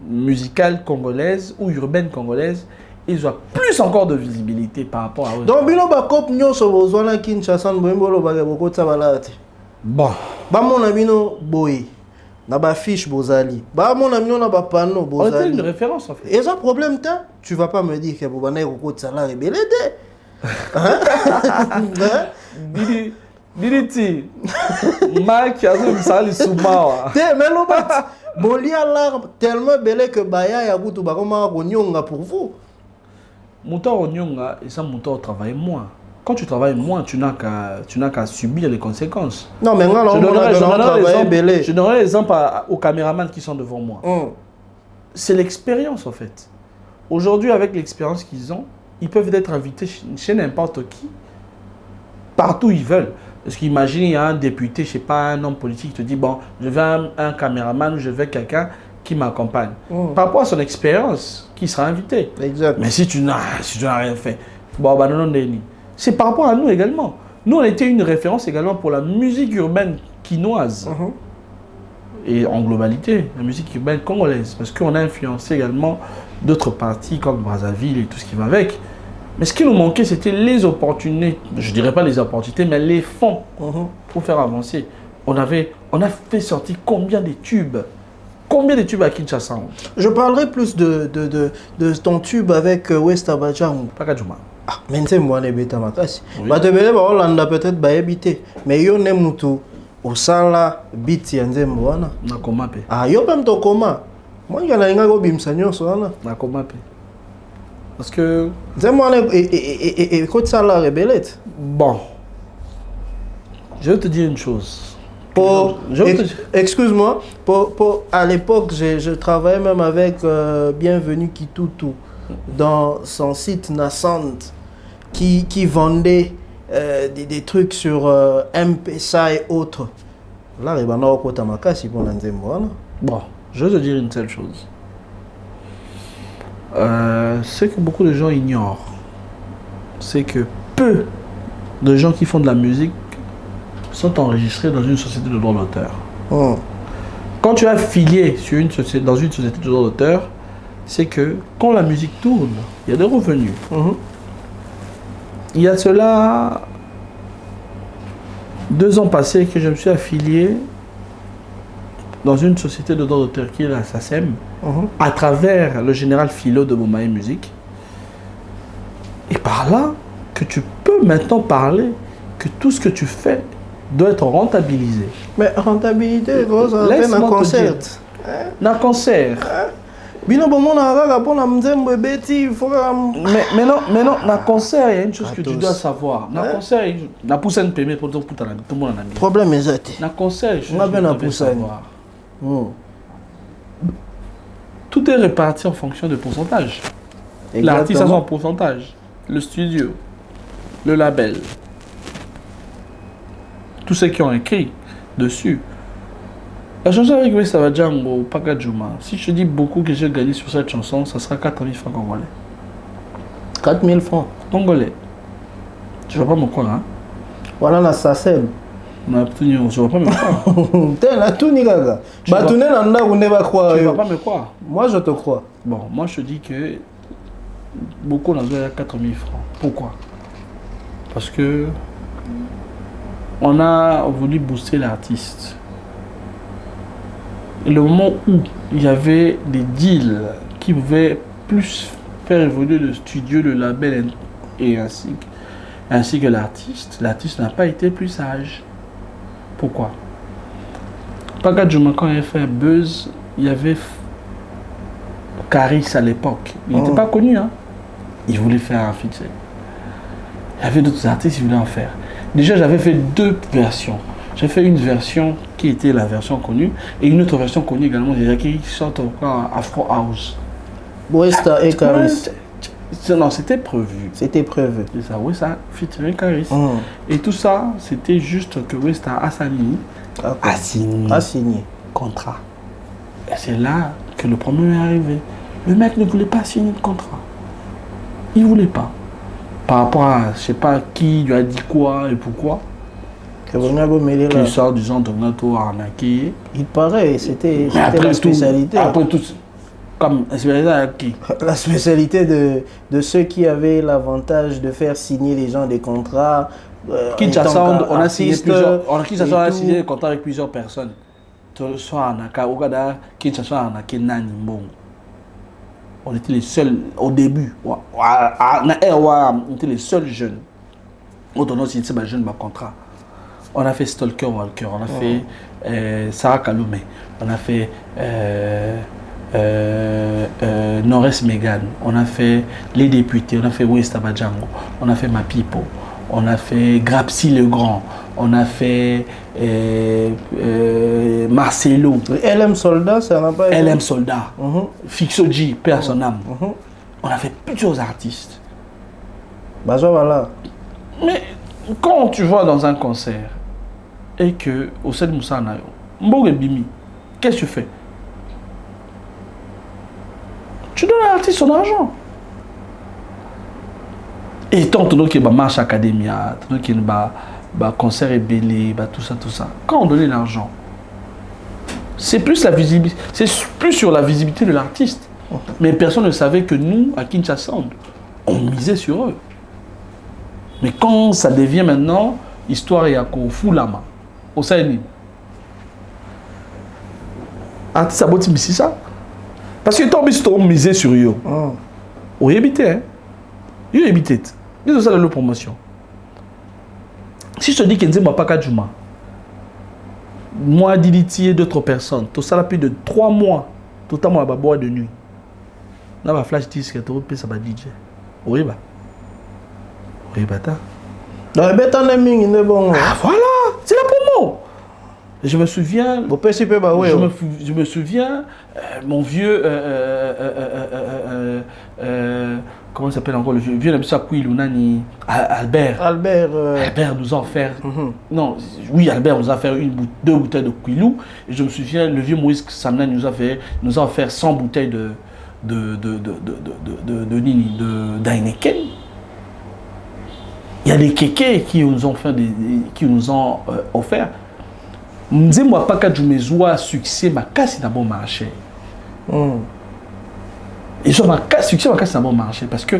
musicale congolaise ou urbaine congolaise, ils ont plus encore de visibilité par rapport à eux. Donc, bino ba cop nyonso bozwana Kinshasa mbolo ba beaucoup de sabalate. Bon, Ba mona bino boy. Na ba fiche bozali. Ba mona bino na ba panneau on était une bozali. référence en fait. Et ça problème ta, tu vas pas me dire que bobana beaucoup de salaire rebelle Biliti, Mac, il y a un sale soumawa. mais l'obat, bon lia là tellement belé que baya ya butu ba comment nyonga pour vous. Mouton Onyonga et ça mouton travaille moins. Quand tu travailles moins, tu n'as qu'à subir les conséquences. Non mais là on je donnerai l'exemple aux caméramans qui sont devant moi. C'est l'expérience en fait. Aujourd'hui, avec l'expérience qu'ils ont, ils peuvent être invités chez n'importe qui, partout où ils veulent. Parce qu'imagine, il y a un député, je ne sais pas, un homme politique qui te dit, bon, je veux un caméraman ou je veux quelqu'un qui m'accompagne. Par rapport à son expérience, qui sera invité. Exact. Mais si tu n'as rien fait, bon, bah non, c'est par rapport à nous également. Nous, on était une référence également pour la musique urbaine quinoise. Et en globalité, la musique urbaine congolaise. Parce qu'on a influencé également d'autres parties comme Brazzaville et tout ce qui va avec. Mais ce qui nous manquait, c'était les opportunités. Je ne dirais pas les opportunités, mais les fonds pour faire avancer. On a fait sortir combien de tubes? Combien de tubes à Kinshasa? Je parlerai plus de ton tube avec West Abadjan. Pas Kadjouma. Ah, mais c'est moi les bêta makasi. Bah te belé ba Hollande peut-être ba habité. Mais yo ne mutu au sala beat ya nzembo wana. Na koma pe. Ah yo pem to koma. Moi ngala inga go bimsa nyonso wana. Na koma pe. Parce que nzembo wana et ko sala rebelette. Bon. Je vais te dire une chose. Excuse-moi, à l'époque, je travaillais même avec Bienvenue Kitutu dans son site Nassante qui vendait des trucs sur M-Pesa et autres. Là, il y a un peu de Bon, je vais te dire une seule chose. Ce que beaucoup de gens ignorent, c'est que peu de gens qui font de la musique sont enregistrés dans une société de droit d'auteur. Quand tu es affilié dans une société de droit d'auteur, c'est que quand la musique tourne, il y a des revenus. Il y a cela 2 ans passés que je me suis affilié dans une société de droit d'auteur qui est la SACEM, à travers le général Philo de Bomaye Musique. Et par là, que tu peux maintenant parler que tout ce que tu fais doit être rentabilisé. Mais rentabilité, ça fait un concert. Un concert. Bino bon mon araga pour la mzembe beti faut mais non na concert il y a une chose que tu dois savoir. Na concert na pousse un paiement pour tout le monde en a mis. Problème est Na concert on a bien pousse savoir. Tout est réparti en fonction de pourcentage. L'artiste a son pourcentage, le studio, le label, tous ceux qui ont écrit dessus. La chanson avec Westava Django, Paka Juma, si je te dis beaucoup que j'ai gagné sur cette chanson, ça sera 4 000 francs congolais. 4 000 francs congolais. Tu vas pas me croire, hein? Voilà la SACEM. Je vas pas me croire. T'es là tout nigaga. Bah tu n'es là où ne va croire. Tu vas pas me croire. Moi je te crois. Bon, moi je te dis que beaucoup n'ont pas 4 000 francs. Pourquoi? Parce que on a voulu booster l'artiste. Et le moment où il y avait des deals qui pouvaient plus faire évoluer le studio, le label et ainsi que l'artiste n'a pas été plus sage. Pourquoi? Paka Juma, quand il a fait un buzz, il y avait Caris à l'époque. Il n'était pas connu, hein. Il voulait faire un feature. Il y avait d'autres artistes qui voulaient en faire. Déjà, j'avais fait 2 versions. J'ai fait une version qui était la version connue et une autre version connue également, qui sort encore Afro House. Westa et Caris. Non, c'était prévu. C'était prévu. C'est ça, Westa featuring Caris. Et tout ça, c'était juste que Westa a signé contrat. Et c'est là que le problème est arrivé. Le mec ne voulait pas signer de contrat. Il ne voulait pas. Par rapport à, je ne sais pas qui lui a dit quoi et pourquoi. Il sort du genre de Nato arnaqué. Il paraît, c'était la spécialité. Après tout, comme la spécialité à qui? La spécialité de ceux qui avaient l'avantage de faire signer les gens des contrats. Kinshasa, on a signé des contrats avec plusieurs personnes. Soit Anaka, Ogada, Kinshasa, Anaka, Nani, Mbong. On était les seuls au début. On était les seuls jeunes. On a signé ces jeunes contrats. On a fait Stalker Walker, on a fait Sarah Kaloumé, on a fait Norris Megan, on a fait Les Députés, on a fait Westava Django, on a fait Mapipo, on a fait Grapsy le Grand, on a fait Marcelo. LM Soldat, ça n'a pas été. LM Soldat, Fixoji, paix à son âme. On a fait plusieurs artistes. Bah voilà. Mais quand tu vois dans un concert, et que au sein de Moussa Nayo, Mboge Bimi, qu'est-ce que tu fais? Tu donnes à l'artiste son argent. Et tant que tu as marche académia, tant que tu as concert et belé, tout ça. Quand on donnait l'argent, c'est plus la visibilité, c'est plus sur la visibilité de l'artiste. Mais personne ne savait que nous, à Kinshasa, on misait sur eux. Mais quand ça devient maintenant, histoire et à Foulama, au Saïni. Artiste à Boti ça. Parce que tant que tu misé sur eux, on y habitait. Hein? Il y habitait. Ils ont ça dans leur promotion. Si je te dis que je ne pas Paka Juma, moi, Diditi et d'autres personnes, tout ça, plus de 3 mois, tout le temps, on va boire de nuit. Là, on va flash disque, tu vas ça va DJ. Oui, bah. Oui, bah, voilà, c'est la promo. Je me souviens, je me souviens, mon vieux, comment il s'appelle encore le vieux Albert. Albert nous a offert, non, oui, Albert nous a offert 2 bouteilles de Quilou. Et je me souviens, le vieux Moïse Samna nous a offert 100 bouteilles d'Heineken. Il y a des kékés qui nous ont offert. Moi pas que je me joie succès ma casse n'a bon marché. Et je ma casse succès ma casse n'a bon marché parce que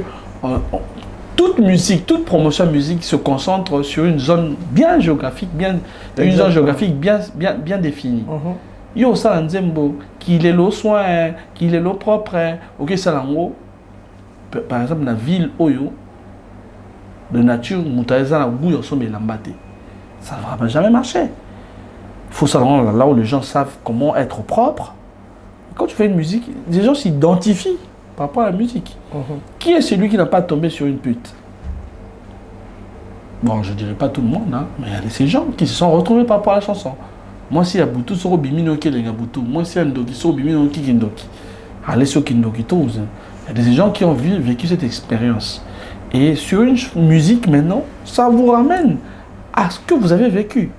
toute musique, toute promotion musique se concentre sur une zone bien géographique, bien définie. Yo ça nzembo qu'il est le soin, qu'il est le propre, OK ça lango. Par exemple la ville Oyo de nature, ça ne va jamais marcher. Il faut savoir là où les gens savent comment être propre. Quand tu fais une musique, les gens s'identifient par rapport à la musique. Qui est celui qui n'a pas tombé sur une pute? Bon, je ne dirais pas tout le monde, hein, mais il y a ces gens qui se sont retrouvés par rapport à la chanson. Moi, si il y a Boutou, sur Bimino qui est Boutou. Moi, si il y a Ndoki, sur Bimino qui est Ndoki. Allez sur Kindoki tous. Il y a des gens qui ont vécu cette expérience. Et sur une musique maintenant, ça vous ramène à ce que vous avez vécu.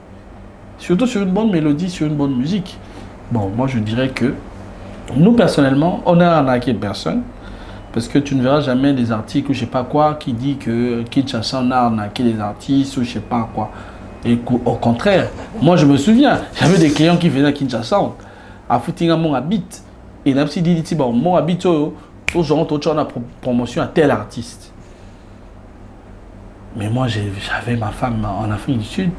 Surtout sur une bonne mélodie, sur une bonne musique. Bon, moi je dirais que nous personnellement, on n'a arnaqué personne. Parce que tu ne verras jamais des articles ou je sais pas quoi qui dit que Kinshasa on a arnaqué les artistes ou je sais pas quoi. Et au contraire, moi je me souviens, j'avais des clients qui venaient à Kinshasa, à Foutinga mon habite. Et là, si dit, bon, mon habite, aux gens, on a promotion à tel artiste. Mais moi, j'avais ma femme en Afrique du Sud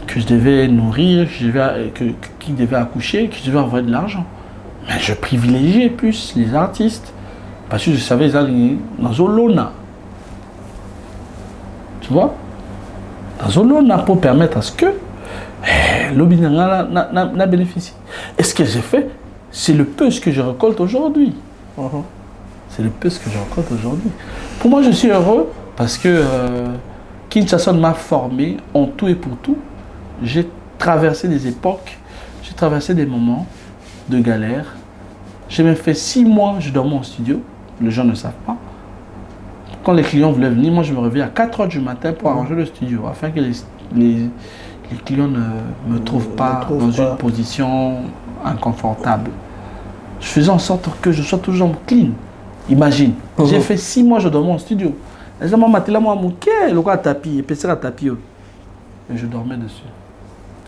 que je devais nourrir, qui devait accoucher, que je devais envoyer de l'argent. Mais je privilégiais plus les artistes parce que je savais qu'ils allaient dans Zolona. Tu vois? Dans Zolona pour permettre à ce que l'Obinanga n'a bénéficié. Et ce que j'ai fait, c'est le peu ce que je récolte aujourd'hui. C'est le peu ce que je récolte aujourd'hui. Pour moi, je suis heureux parce que Kinshasa m'a formé en tout et pour tout. J'ai traversé des époques, j'ai traversé des moments de galère. J'ai même fait 6 mois, je dormais en studio. Les gens ne savent pas. Quand les clients voulaient venir, moi je me réveillais à 4h du matin pour arranger le studio, afin que les clients ne me trouvent pas dans une position inconfortable. Je faisais en sorte que je sois toujours clean. Imagine, j'ai fait 6 mois, je dormais en studio. Les gens m'ont maté là, moi, le tapis, et à tapis. Et je dormais dessus.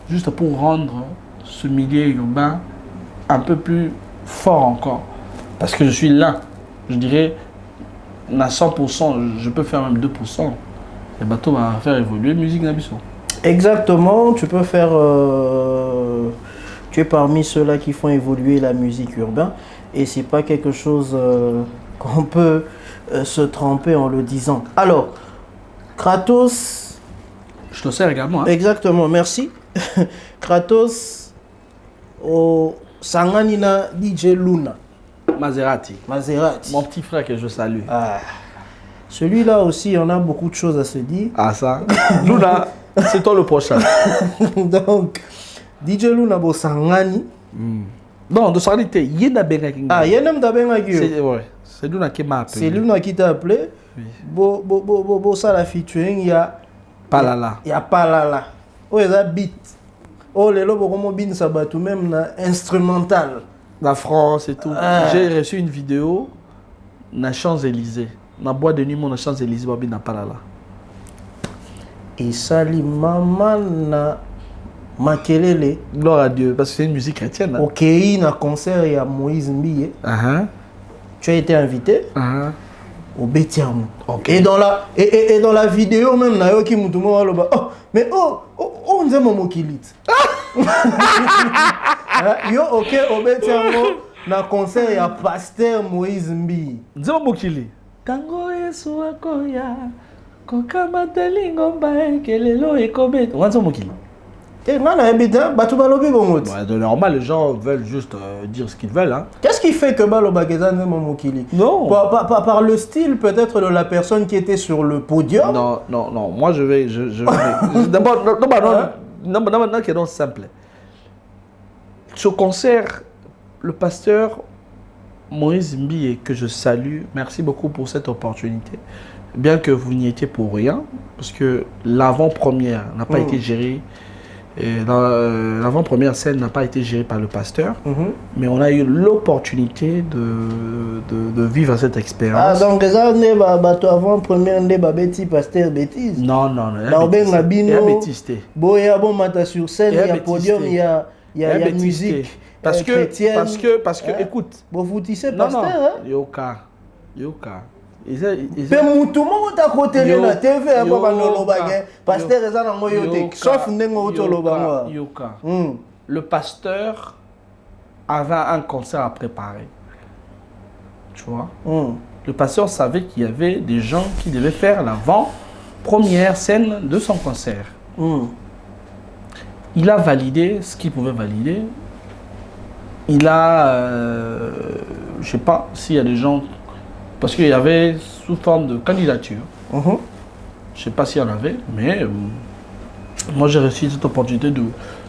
Juste pour rendre ce milieu urbain un peu plus fort encore. Parce que je suis là. Je dirais, à 100%, je peux faire même 2%. Le bateau va faire évoluer la musique d'Abisso. Exactement, tu peux faire... tu es parmi ceux-là qui font évoluer la musique urbaine. Et c'est pas quelque chose qu'on peut se tromper en le disant. Alors, Kratos... Je te sers également. Hein? Exactement, merci. Kratos, au Sanganina DJ Luna. Maserati. Mon petit frère que je salue. Celui-là aussi, on a beaucoup de choses à se dire. Ah ça. Luna, c'est toi le prochain. Donc, DJ Luna bo Sangani. Non, de réalité, il y a des gens. Ah, il y a même des gens. C'est Luna qui m'a appelé. C'est Luna qui t'a appelé. Oui. Bo ça la featuring, il y a Palala. Il y a Palala. Oh, il y a beat. Oh, les lobes comme bin sabatou même instrumental. La France et tout. J'ai reçu une vidéo na Champs-Élysées. Na boîte de nuit mon Champs-Élysées babi na Palala. Et sali maman na makelele. Gloire à Dieu parce que c'est une musique chrétienne. Hein? OK, na concert il y a Moïse Mbiye. Tu as été invité au Betiam. Okay. Et dans la vidéo même na yo ki mutumo waloba. Oh, mais on dit mon mokilit. Yo OK au Betiam na concert il y a pasteur Moïse Mbiye. Nzema mokili. Tango Yesu akoya kokama telingo mbae kelelo ekobet. Wanzo mokili. Normal, les gens veulent juste dire ce qu'ils veulent. Hein. Qu'est-ce qui fait que Baloba Gezane Momokili? Non. Par le style peut-être de la personne qui était sur le podium. Non. Moi, je vais. D'abord, non, qui est donc simple. Ce concert, le pasteur Moïse Mbiye, que je salue, merci beaucoup pour cette opportunité. Bien que vous n'y étiez pour rien, parce que l'avant-première n'a pas été gérée. L'avant-première scène n'a pas été gérée par le pasteur, mais on a eu l'opportunité de vivre cette expérience. Ah, donc ça n'est pas avant-première, n'est pas bêtise, pasteur bêtise. Non. Il y a bêtise. Boya bon mata sur scène, il y a podium, il y a musique chrétienne. Parce que écoute. Bon, vous disiez pasteur, hein? Yoka. Mais tout le monde a côté de la TV, pasteur est dans le yote, sauf Yoka. Le pasteur avait un concert à préparer. Tu vois? Le pasteur savait qu'il y avait des gens qui devaient faire l'avant première scène de son concert. Il a validé ce qu'il pouvait valider. Il a, je ne sais pas s'il y a des gens, parce qu'il y avait sous forme de candidature. Je ne sais pas s'il y en avait, mais moi j'ai reçu cette opportunité de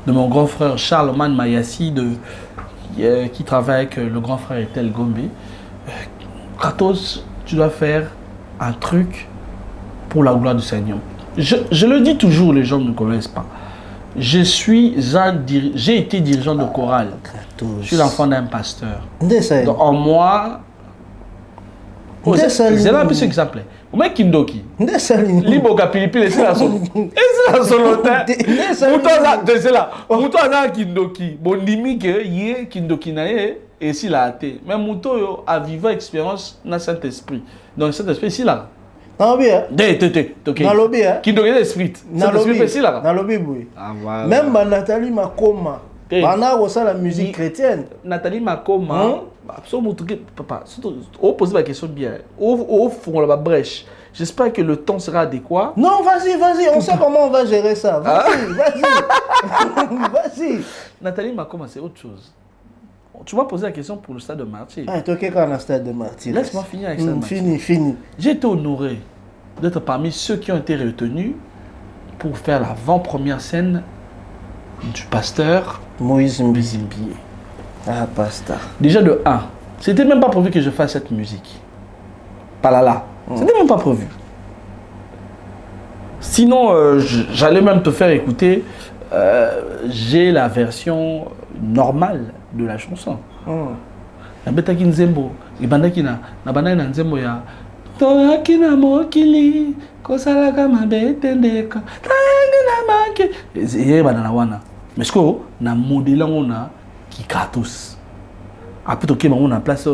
mon grand frère Charlemagne Mayassi, qui travaille avec le grand frère Etel Gombe. Kratos, tu dois faire un truc pour la gloire du Seigneur. Je le dis toujours, les gens ne me connaissent pas. J'ai été dirigeant de chorale. Je suis l'enfant d'un pasteur. Donc en moi, c'est là un peu ce exemple. Au mec Kindoki. Liboka Pilipili, c'est la solo. Et c'est la solo. C'est là. Mouto a Kindoki. Bon, nimi que yé Kindoki nae et si la athée. Mais Mouto a vivre expérience dans Saint-Esprit. Donc Saint-Esprit ici là. Non, bien. Dans lobby, hein. Qui doit l'esprit. Dans lobby, ici là. dans lobby, oui. Ah, voilà. Même Nathalie Makoma. On a aussi la musique chrétienne. Nathalie Makoma. Papa, on pose la question bien. Au fond, la brèche. J'espère que le temps sera adéquat. Non, vas-y, on sait comment on va gérer ça. Vas-y. Vas-y. Nathalie Makoma, c'est autre chose. Tu m'as posé la question pour le stade de Martyr. Ah, tu es quand le stade de Martyr. Laisse-moi finir avec ça. Fini. J'ai été honoré d'être parmi ceux qui ont été retenus pour faire l'avant-première scène du pasteur Moïse Mbizimbi. Ah, pasteur. Déjà de 1, c'était même pas prévu que je fasse cette musique. Palala. C'était même pas prévu. Sinon, j'allais même te faire écouter. J'ai la version normale de la chanson. Nabetaki nzembo, ibandaki na bana na nzembo ya toyaki na mokili kosalaka mabe tendeka tangi na maki eye bana wana mais ce que na modèle on qui Kratos après toke bango na place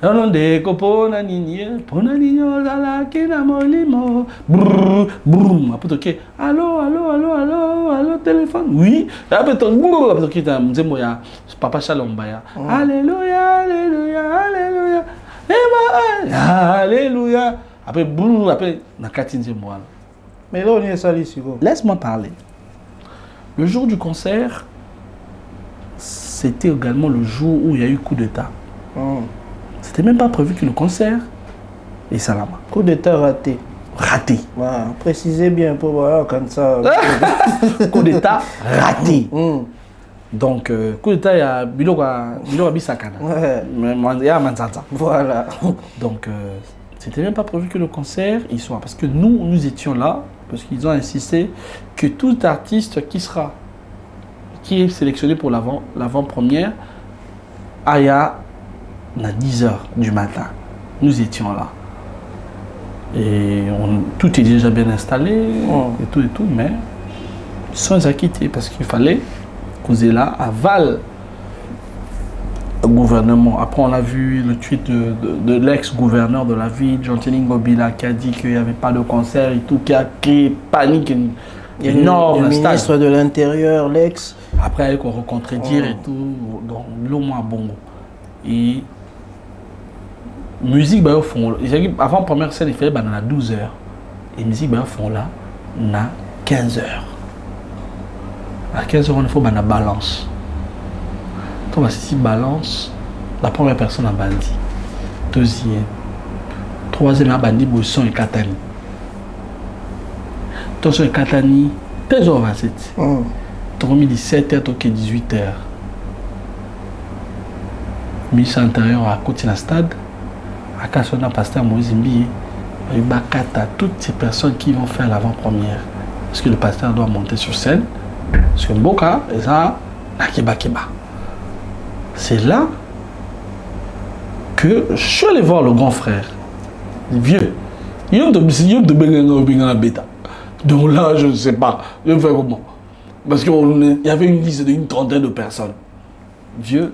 non ndeko pona nini ozalaki na molimo brrr après toke allo téléphone oui après toke ta nzembo ya papa Shalomba ya alléluia alléluia après brrr après na kati nzembo wana. Mais là on est sali siko. Laisse-moi parler. Le jour du concert, c'était également le jour où il y a eu coup d'état. C'était même pas prévu que le concert et Salama. Coup d'état raté. Précisez bien pour voir comme ça. Coup d'état raté. Donc, coup d'état, il y a Biloga Bisakana. Il y a Manzanza. Voilà. Donc, c'était même pas prévu que le concert y soit. Parce que nous étions là, parce qu'ils ont insisté que tout artiste qui est sélectionné pour l'avant-première, à 10h du matin. Nous étions là. Et tout est déjà bien installé, et tout, mais sans acquitter, parce qu'il fallait causer là, aval le gouvernement. Après, on a vu le tweet de l'ex-gouverneur de la ville, Jean-Théline Gobila, qui a dit qu'il n'y avait pas de concert et tout, qui a créé panique énorme. Le ministre de l'Intérieur, l'ex. Après, qu'on rencontrait dire et tout, donc l'homme à bongo. Et musique, bah, au fond, avant la première scène, il fallait bah, à 12h. Et musique, bah, au fond, là, on a 15h. À 15h, il faut bah, la balance. Donc, bah, si balance, la première personne a bandit. Deuxième. Troisième, a bandit, Bosson et Katani. Bosson et Katani, 13h27. Donc, 17h, 18h. Ministre intérieur à côté de la stade. À Kassona, pasteur Moïse Mbi, il y a toutes ces personnes qui vont faire l'avant-première. Parce que le pasteur doit monter sur scène. Parce que Mboka, et ça, Nakeba. C'est là que je suis allé voir le grand frère. Vieux. Il y a bêta. Donc là, je ne sais pas. Je vais faire comment. Parce qu'il y avait une liste d'une trentaine de personnes. Vieux.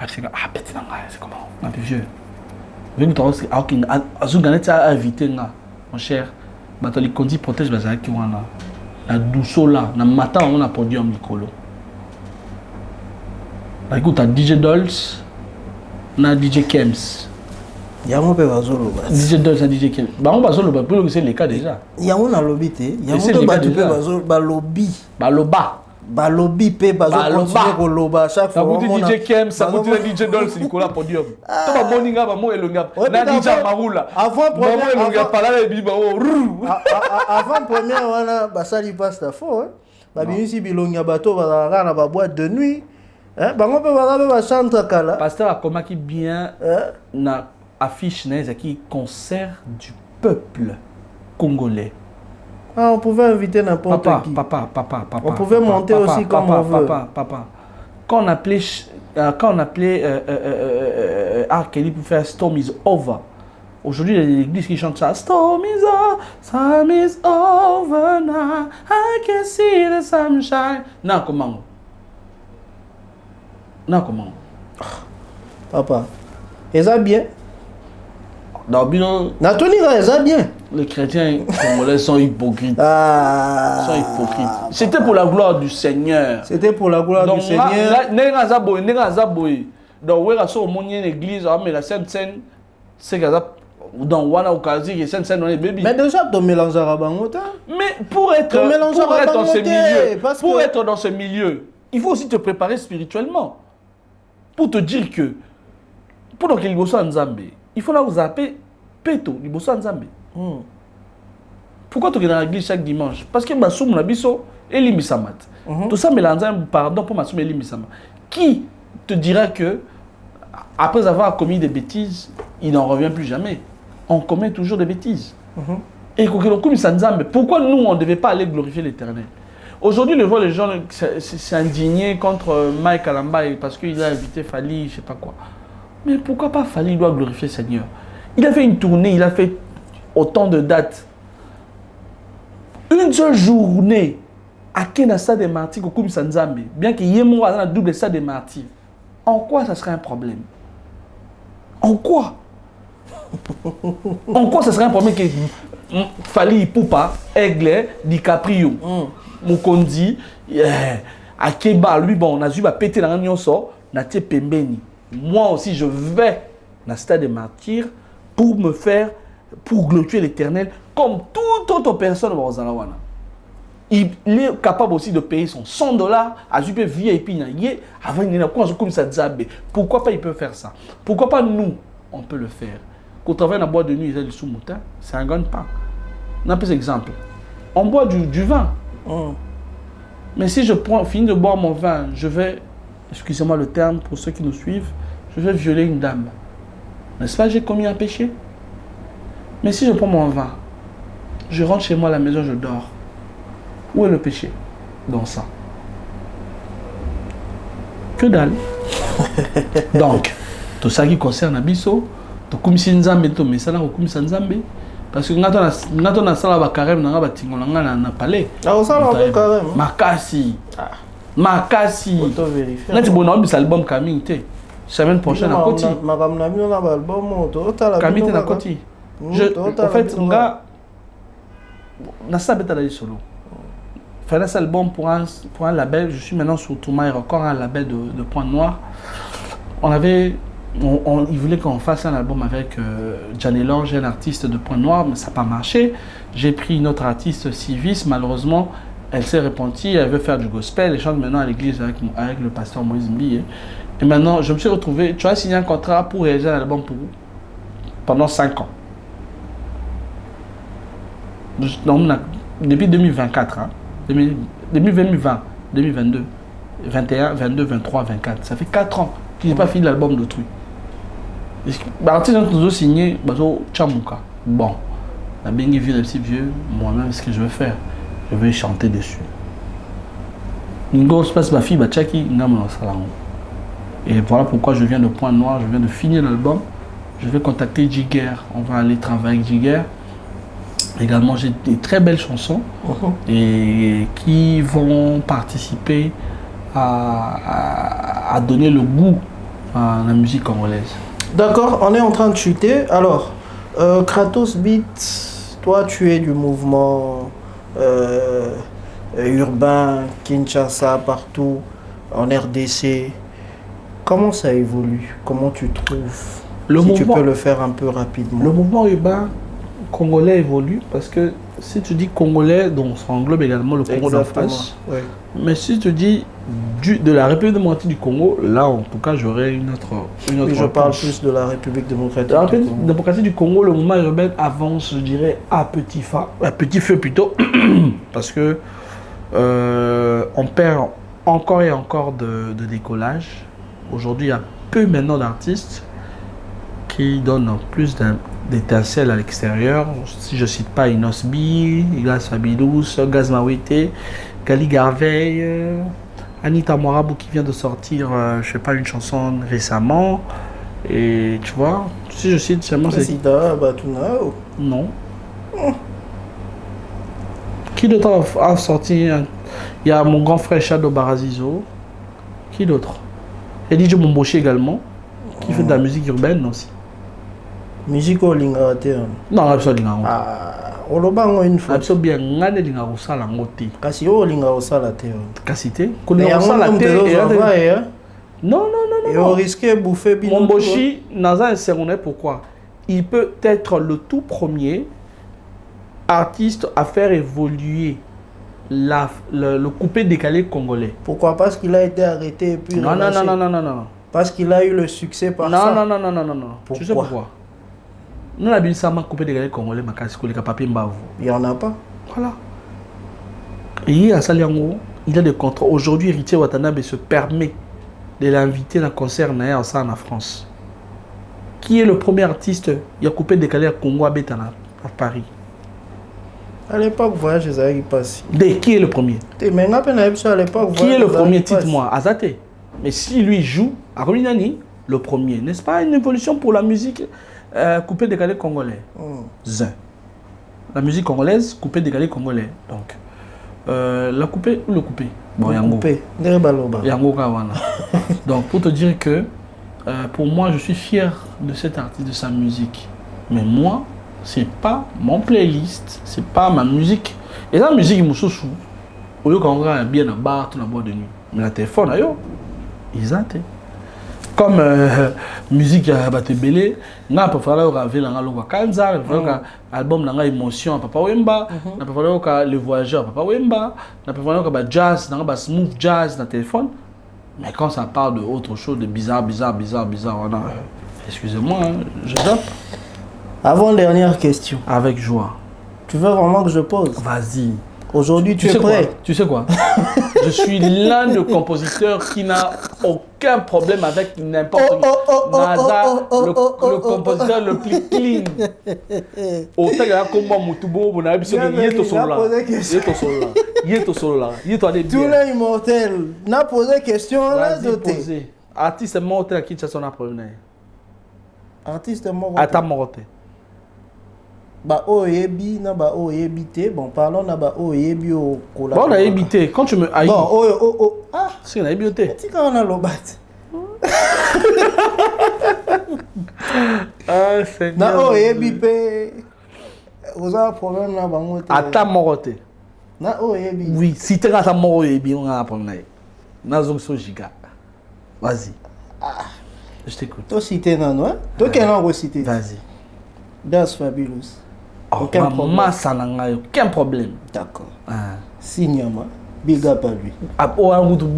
C'est comment? Un peu vieux. Mon cher, les conduits protègent les gens qui ont la douceur là, le matin on a produit un micro. Écoute, à DJ Dolls, on a DJ Kems, Yango pe bazolo ba. DJ Dolce, DJ Kem. Bah on bazolo ba pour que c'est le cas déjà. Yango na lobby te. Yango le pe cas ba tu pe déjà. bazolo ba lobby. Baloba. Ba lobby pe bazolo continuer ko loba chaque Ça fois. vous dit DJ Kem, ça vous dit DJ Dolce Nicolas podium. To ba moninga ba mo elonga. Na DJ Marula. Avant première Maman elonga pala la biba o. Avant première wana basali pasta fort hein. Ba binisi bilonga bato ba na ba boîte de nuit. Hein, bango pe ba chanter kala. Pasteur a komaki bien na affiche naise qui concert du peuple congolais. Ah, on pouvait inviter n'importe qui. Papa. On pouvait monter aussi comme on veut. Papa. Quand on appelait R. Kelly pour faire Storm is Over. Aujourd'hui, il y a l'église qui chante ça. Storm is over now. I can see the sunshine. Non, comment? Papa, et ça bien? Dans le bilan, ça bien. les chrétiens congolais sont hypocrites. Ah. Sont hypocrites. C'était pour la gloire du Seigneur. C'était pour la gloire du Seigneur. Donc, on a sur mon église, mais la Sainte Seine, c'est que dans Wana Okazi, et Sainte Seine, on est bébé. Mais déjà, tu mélanges à Bangota. Mais pour être dans ce milieu, il faut aussi te préparer spirituellement. Pour te dire que, pendant que Liboso Nzambe, il faut là vous appeler Peto, Liboso Nzambe. Pourquoi tu es dans l'église chaque dimanche? Parce que Bassoum Nabiso et Limisamat. Tout ça, mais pardon pour Bassoum et Limisamat. Qui te dira que, après avoir commis des bêtises, il n'en revient plus jamais? On commet toujours des bêtises. Et pourquoi nous, on ne devait pas aller glorifier l'Éternel? Aujourd'hui, les gens s'est indigné contre Mike Alamba parce qu'il a invité Fali, je ne sais pas quoi. Mais pourquoi pas Fali doit glorifier le Seigneur? Il a fait une tournée, il a fait autant de dates. Une seule journée à Kenassa des martyrs, comme Sanzambe, bien qu'il y ait moi dans la double stade des martyrs, en quoi ça serait un problème? En quoi? En quoi ça serait un problème que Fali Poupa, Aigle, DiCaprio, Mukondi, Akeba, lui, bon, on a dû péter dans l'union sort, Natie Pembeni. Moi aussi, je vais dans le stade des martyrs pour glorifier l'Éternel comme toute autre personne au Zalawana. Il est capable aussi de payer son $100 à Jupe VIP avant pourquoi pas il peut faire ça? Pourquoi pas nous, on peut le faire? Quand on travaille dans la boîte de nuit, il y a du sous-moutin, c'est un gagne pas. On a un peu d'exemple. On boit du vin. Mais si je finis de boire mon vin, je vais, excusez-moi le terme pour ceux qui nous suivent, je vais violer une dame. N'est-ce pas, j'ai commis un péché? Mais si je prends mon vin, je rentre chez moi à la maison, je dors. Où est le péché dans ça? Que dalle. Donc, tout ça qui concerne Abisso, tout comme si Nzambe, tout mais ça n'a aucun Nzambe. Parce que quand on a ça là, carême, on a tingo na palais. Ah, ça là, carême. Makasi. Makasi. Auto vérifier. Là tu bon album album Camille té. Semaine prochaine à Koti. Madame Nami on a album Camille té na Koti. En fait, on a ça bête à la solo. Faire cet album pour un label, je suis maintenant sur Touma et encore un label de Point Noir. Il voulait qu'on fasse un album avec Janelange, un artiste de Point Noir, mais ça n'a pas marché. J'ai pris une autre artiste, Civis, malheureusement, elle s'est repentie, elle veut faire du gospel, elle chante maintenant à l'église avec le pasteur Moïse Mbi. Et maintenant, je me suis retrouvé, tu as signé un contrat pour réaliser un album pendant 5 ans. Depuis 2024, hein, 2020, 2022, 21, 22, 23, 24, ça fait 4 ans que je n'ai pas fini l'album d'autrui. L'artiste nous a signé Chamuka. Bon, la bengi vieux, le petit vieux, moi-même, ce que je vais faire, je vais chanter dessus. Ningo se passe ma fille, Bachaki, et voilà pourquoi je viens de Point Noir, je viens de finir l'album. Je vais contacter Jigger, on va aller travailler avec Jigger. Également, j'ai des très belles chansons et qui vont participer à donner le goût à la musique congolaise. D'accord, on est en train de chuter. Alors, Kratos Beat, toi tu es du mouvement urbain, Kinshasa, partout, en RDC. Comment ça évolue? Comment tu trouves Si tu peux le faire un peu rapidement. Le mouvement urbain congolais évolue parce que si tu dis congolais, donc ça englobe également le Congo d'en face. Oui. Mais si tu dis de la République démocratique du Congo, là en tout cas j'aurais une autre Oui, je parle plus de la République démocratique. La République démocratique du Congo, le mouvement urbain avance, je dirais, à petit feu plutôt, parce que on perd encore et encore de décollage. Aujourd'hui, il y a peu maintenant d'artistes qui donnent plus d'étincelles à l'extérieur. Si je ne cite pas Inosbi, Iglas Fabilous, Gaz Mawete, Gali Garveil, Anita Moirabou qui vient de sortir, je ne sais pas, une chanson récemment. Et tu vois, si je cite seulement... Sida, Batunao. Non. Qui d'autre a sorti? Il y a mon grand frère Shadow Barazizo. Qui d'autre? Eddie Momboshi également, qui fait de la musique urbaine aussi. Musique au Lingate. Non, absolument. Ah, on le bango une fois. Absolument, ngane linga osala ngote. Kasi o linga osala te. Kasi te. Mais osala te. Non, non, non, non. Et on risquait de bouffer bien. Momboshi, Naza et Seronais, pourquoi? Il peut être le tout premier artiste à faire évoluer le coupé décalé congolais. Pourquoi? Parce qu'il a été arrêté et puis... Non, non, non, non, non, non, non. Parce qu'il a eu le succès par non, ça. Non, non, non, non, non, non. Pourquoi? Tu sais pourquoi? Nous avons ça coupé décalé congolais, mais papier mbavo. Il n'y en a pas. Voilà. Et à Saliango, il a des contrats. Aujourd'hui, Héritier Watanabe se permet de l'inviter dans un concert en France. Qui est le premier artiste qui a coupé décalé à Congo à Paris? À l'époque, voyage, ils passent. Qui est le premier? Mais à l'époque, qui est le premier? Dites-moi, Azate. Mais si lui joue, à Rominani, le premier, n'est-ce pas une évolution pour la musique coupé décalé congolais? La musique congolaise, coupé décalé congolais. Donc, la coupé ou le coupé? Bon, Yango. Yango Kawana. Donc, pour te dire que, pour moi, je suis fier de cet artiste, de sa musique. Mais moi, c'est pas mon playlist, c'est pas ma musique. Et la musique, Moussoussou, au lieu qu'on a bien à bar, tout la boîte de nuit. Mais la téléphone, ils ont été. Comme musique à Batebele, n'a pas fallu raver la langue Kanza, n'a pas fallu album n'a émotion à Papa Wemba, n'a pas fallu le voyageur à Papa Wemba, n'a pas fallu que jazz, n'a pas smooth jazz dans le téléphone. Mais quand ça parle de autre chose, de bizarre, excusez-moi, je zappe. Avant-dernière question. Avec joie. Tu veux vraiment que je pose? Vas-y. Aujourd'hui, tu es prêt? Tu sais quoi? Je suis l'un des compositeurs qui n'a aucun problème avec n'importe qui. Naza, le compositeur le plus clean. Autant qu'il y a comme moi, Moutoubou, on a besoin de Yeto Solola. Yeto Solola. Yeto Adé. Tous les immortels. N'a posé question là, doté. Artiste mortel qui t'a son problème. Artiste mortel. Attends, mortel. Ba oyebi na ba oyebi te. Bon, parlons na ba oyebi au collaboration. Bon, on a évité. Quand tu me haïs. Bon, ah, c'est on a évité. Tu quand on a l'obat. Ah, c'est na oyebi pe. Vous avez un problème na bango te. Attends, morote. Na oyebi. Oui, si tu as un moro oyebi, on a un problème. Na zong so giga. Vas-y. Je t'écoute. Toi cité non, hein? Toi quel nom recité? Vas-y. Das Fabulous. Aucun problème. Aucun problème. D'accord. Signama, big up à lui.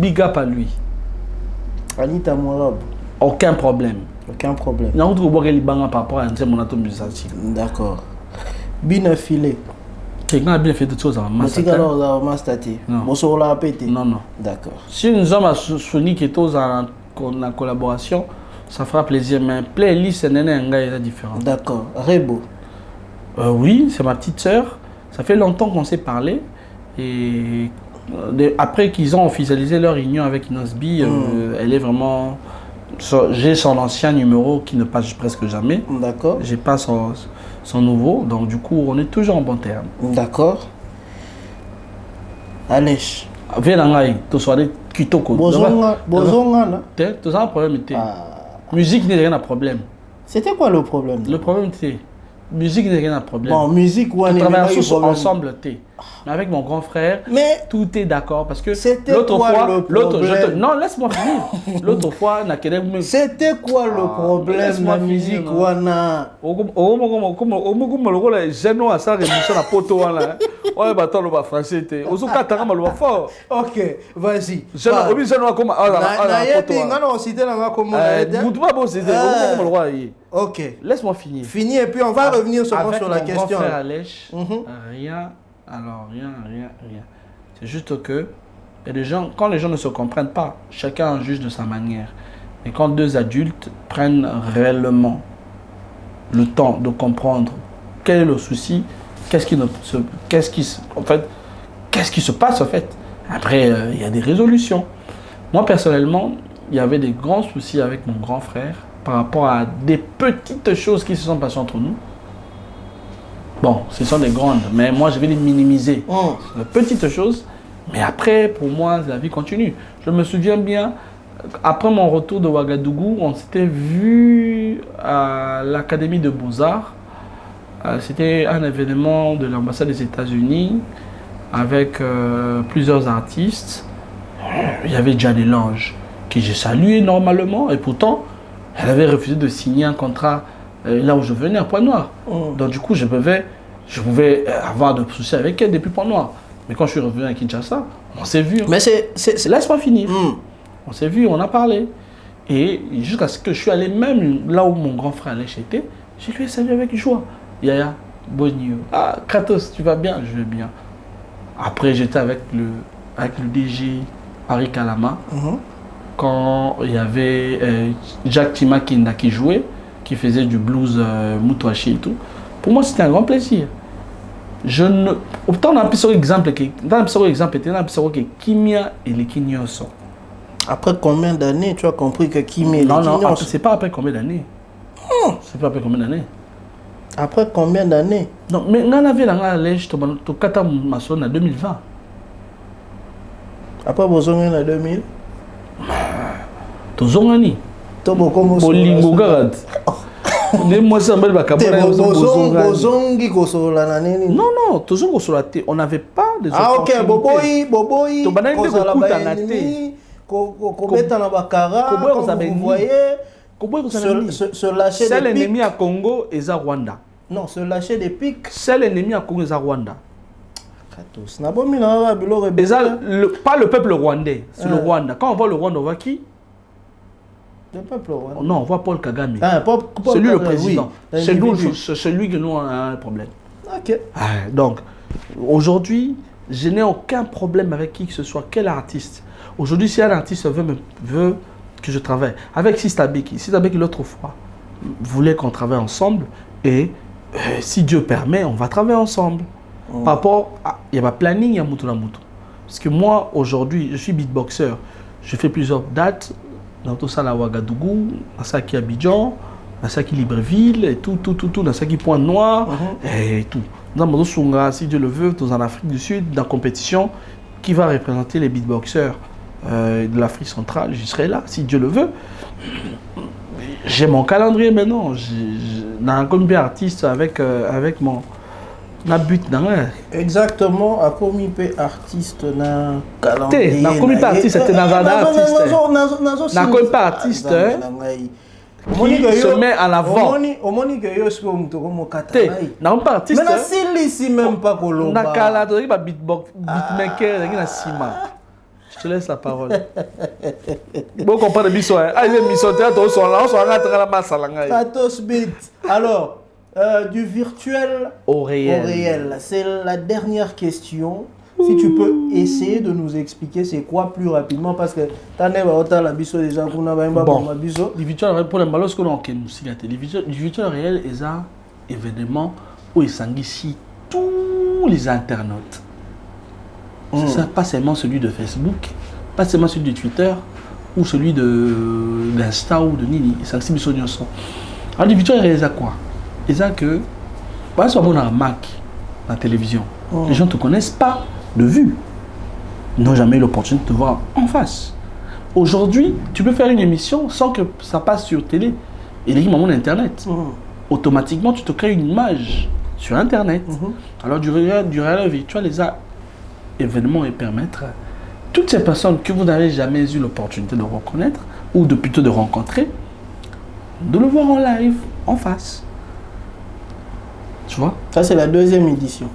Big up à lui. Anita Moirabou. Aucun problème. Aucun problème. Par rapport à un mon atome musique. D'accord. Bien filé. Quelqu'un a bien fait toutes choses en master. Mais alors, master. Bon, ça l'a pété. Non, non. D'accord. Si nous sommes à Sony qui est en collaboration, ça fera plaisir. Mais playlist, c'est un différent. D'accord. Rebo. Oui, c'est ma petite sœur. Ça fait longtemps qu'on s'est parlé. Et après qu'ils ont officialisé leur union avec Inosbi, elle est vraiment... J'ai son ancien numéro qui ne passe presque jamais. D'accord. J'ai pas son nouveau. Donc du coup, on est toujours en bon terme. D'accord. Alèche. Vélangaï, tu sois des kitoko. Bozonga, là. Tu as un problème. Musique n'est rien à problème. C'était quoi le problème? Le problème, c'est... Musique n'est rien à problème. Bon, musique ou on travaille ensemble. Mais avec mon grand frère, Mais tout est d'accord parce que c'était l'autre quoi fois, le problème? non, laisse-moi finir. L'autre fois, c'était quoi le problème de laisse-moi la musique finir, wana? Ok, vas-y. Ok. Laisse-moi finir. Fini et puis on va revenir seulement sur la Avec mon question. grand frère Alèche, rien. C'est juste que il y a des gens, quand les gens ne se comprennent pas, chacun juge de sa manière. Et quand deux adultes prennent réellement le temps de comprendre quel est le souci, qu'est-ce qui se passe en fait. Après, il y a des résolutions. Moi personnellement, il y avait des grands soucis avec mon grand frère par rapport à des petites choses qui se sont passées entre nous. Bon, ce sont des grandes, mais moi je vais les minimiser. Des petites choses, mais après, pour moi, la vie continue. Je me souviens bien, après mon retour de Ouagadougou, on s'était vu à l'Académie de Beaux-Arts. C'était un événement de l'ambassade des États-Unis avec plusieurs artistes. Il y avait Diane Lange, que j'ai salué normalement, et pourtant, elle avait refusé de signer un contrat là où je venais, à Pointe-Noire. Donc du coup, je pouvais avoir de soucis avec elle depuis Pointe-Noire. Mais quand je suis revenu à Kinshasa, on s'est vu. Mais Laisse-moi finir. On s'est vu, on a parlé. Et jusqu'à ce que je suis allé même là où mon grand frère Alèche était, je lui ai salué avec joie. Yaya, Bonio. Ah, Kratos, tu vas bien? Je vais bien. Après, j'étais avec le DG Harry Kalama. Quand il y avait Jacques Timakinda qui jouait, qui faisait du blues Moutouachi et tout. Pour moi, c'était un grand plaisir. Autant dans un exemple, était un qui Kimia et les Kinyoso. Après combien d'années tu as compris que Kimia et les Kinyoso? Non, c'est c'est pas après combien d'années. C'est pas après combien d'années. Après combien d'années? Non, mais on avait la lèche, tu kata maçon en 2020. Après Bozongen en 2000? Tozongani. Bolingo garad. Non, toujours sur la tête. On n'avait pas des opportunités. Boboy. Se lâcher des pics. Seul ennemi à Congo est à Rwanda. Non, se lâcher des pics. Seul ennemi à Congo est à Rwanda. Pas le peuple rwandais, c'est le Rwanda. Quand on voit le Rwanda, on voit qui? Le peuple rwandais. Non, on voit Paul Kagame. C'est lui le président. Oui, c'est celui que nous on a un problème. Ok. Donc, aujourd'hui, je n'ai aucun problème avec qui que ce soit, quel artiste. Aujourd'hui, si un artiste veut que je travaille avec Sista Beki l'autre fois voulait qu'on travaille ensemble et si Dieu permet, on va travailler ensemble. Par rapport à, il y a ma planning, il y a Moutoula Moutou. Parce que moi, aujourd'hui, je suis beatboxer. Je fais plusieurs dates dans tout ça, à Ouagadougou, dans ça qui Abidjan, dans ça qui Libreville, et tout, dans ça qui Pointe-Noire, et tout. Dans mon Sunga, si Dieu le veut, en Afrique du Sud, dans la compétition, qui va représenter les beatboxers de l'Afrique centrale, j'y serai là, si Dieu le veut. J'ai mon calendrier maintenant. Dans un comité artiste avec mon... Na but dans exactement à comité artiste na calendrier na comité artiste c'était na comité artiste se met en avant au moni que yo siko muto comme kata na comité artiste mais na silisi même pas kolomba na kala to ba beatmaker na sima. Je te laisse la parole. Bon comprendre biso il est mission théâtre on sont là la masalanga Kratos beat. Alors du virtuel au réel. C'est la dernière question. Si tu peux essayer de nous expliquer c'est quoi plus rapidement parce que t'as la biso déjà qu'on a bon du virtuel pour les malos que l'on a du virtuel réel est un événement où il s'enguichit tous les internautes. C'est ça, pas seulement celui de Facebook, pas seulement celui de Twitter ou celui d'Insta ou de Nini. Il s'enguichit sur son. Alors du virtuel réel c'est quoi? Et ça que, par exemple, on a un Mac dans la télévision. Les gens ne te connaissent pas de vue. Ils n'ont jamais eu l'opportunité de te voir en face. Aujourd'hui, tu peux faire une émission sans que ça passe sur télé et les gens Internet. Automatiquement, tu te crées une image sur Internet. Alors, du réel virtuel, les événements et permettre toutes ces personnes que vous n'avez jamais eu l'opportunité de reconnaître ou plutôt de rencontrer, de le voir en live, en face. Tu vois? Ça, c'est la 2e édition.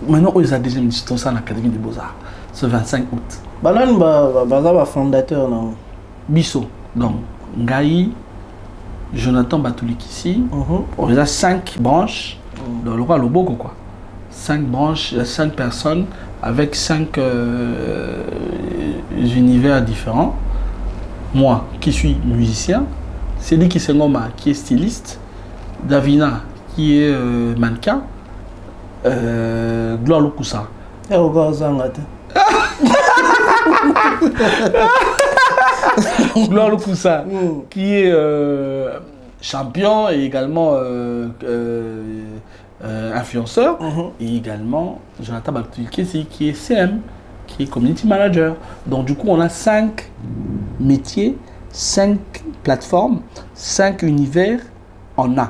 Maintenant, ils ont la deuxième édition, ça à l'Académie des Beaux-Arts, ce 25 août. Banan, bah, fondateur, non? Bisso, donc, Ngaï, Jonathan Batulikissi, on a 5 branches dans le roi Loboko, quoi. 5 branches, 5 personnes avec 5 univers différents. Moi, qui suis musicien, Cédric Kisengoma, qui est styliste, Davina, qui est mannequin, Gloire Lukusa. Gloire Lukusa, qui est champion et également influenceur, et également Jonathan Batulikissi, qui est CM, qui est community manager. Donc du coup, on a 5 métiers, 5 plateformes, 5 univers en A.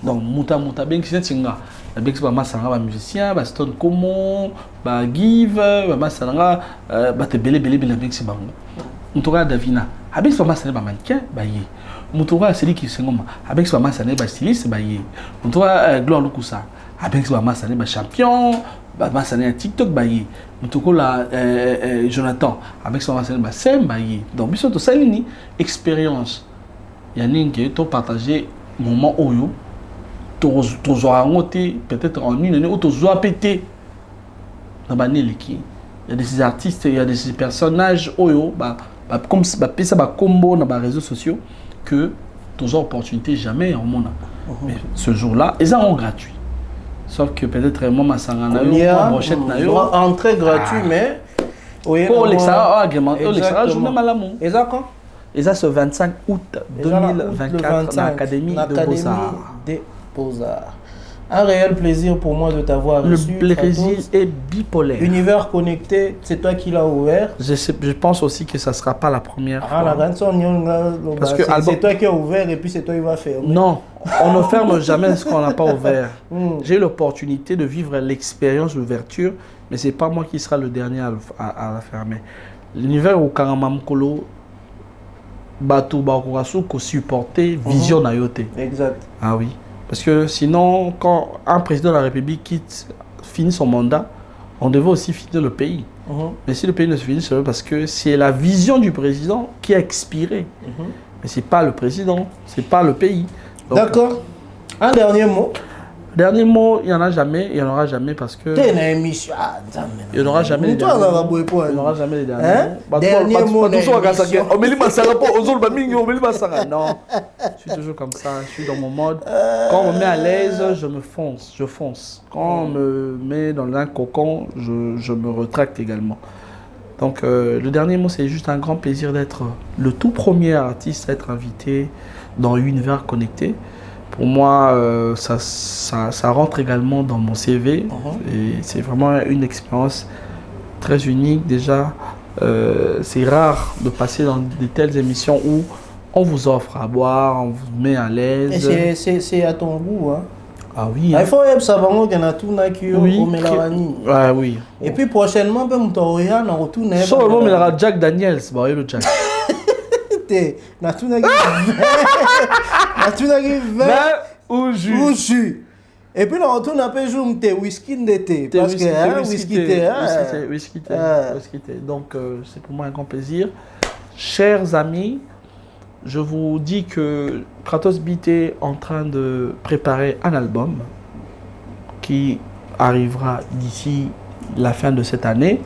Donc Mouta Ben qui c'est nga. Avec ce maman sanga musicien, ba Stone Komo, ba Give, maman sanga ba te belé avec ce bango. Moutoura Davina. Avec ce maman sanga ba mannequin, ba yé. Moutoura Cédric Kisengoma. Avec ce maman sanga ba styliste, ba yé. Moutoura Gloire Lukusa. Avec ce maman sanga ba champion, ba maman sanga TikTok, ba yé. Moutoura Jonathan. Avec ce maman sanga ba sem, ba yé. Donc biso to salini expérience. Yannick qui est partagé moment oyo. Peut-être en une année, il y a des artistes, il y a des personnages comme ça, combo dans les réseaux sociaux que tu as opportunité jamais en monde. Mais ce jour-là, ils sont gratuits. Sauf que peut-être moi, ma sangana, entrée gratuite, mais pour l'extérieur, agrémenté, l'extérieur, je n'ai mal à mon. Et ça quand? Et ça, ce 25 août 2024 à l'Académie de Beaux-Arts. Un réel plaisir pour moi de t'avoir reçu. Le plaisir est bipolaire. Univers connecté, c'est toi qui l'as ouvert. Je pense aussi que ça ne sera pas la première fois. Parce que c'est toi qui as ouvert et puis c'est toi qui vas fermer. Non, on ne ferme jamais ce qu'on n'a pas ouvert. J'ai eu l'opportunité de vivre l'expérience d'ouverture, mais ce n'est pas moi qui sera le dernier à la fermer. L'univers au Karamamkolo, Batu Bakurasu, qu'on supportait Vision Nayote. Exact. Ah oui. Parce que sinon, quand un président de la République finit son mandat, on devait aussi finir le pays. Mais si le pays ne se finit, c'est parce que c'est la vision du président qui a expiré. Mais ce n'est pas le président, ce n'est pas le pays. D'accord. Un dernier mot. Dernier mot, il n'y en a jamais, il n'y en aura jamais parce que... Il n'y en aura jamais les derniers mots. Il n'y en aura jamais les derniers mots. Dernier mot. Non, je suis toujours comme ça, je suis dans mon mode. Quand on me met à l'aise, je fonce. Quand on me met dans un cocon, je me retracte également. Donc le dernier mot, c'est juste un grand plaisir d'être le tout premier artiste à être invité dans Univers Connecté. Pour moi, ça rentre également dans mon CV. Et c'est vraiment une expérience très unique. Déjà, c'est rare de passer dans de telles émissions où on vous offre à boire, on vous met à l'aise. Et c'est à ton goût. Hein. Ah oui. Il faut savoir qu'il y a tout au Mélarani. Ah oui. Et puis prochainement, on va retourner. Sur le moment, il y aura Jack Daniels. Bah oui, le Jack. Ou jus. Et puis on retourne un peu jouer tes whisky d'été parce que whisky thé. Donc c'est pour moi un grand plaisir. Chers amis, je vous dis que Kratos Beat est en train de préparer un album qui arrivera d'ici la fin de cette année.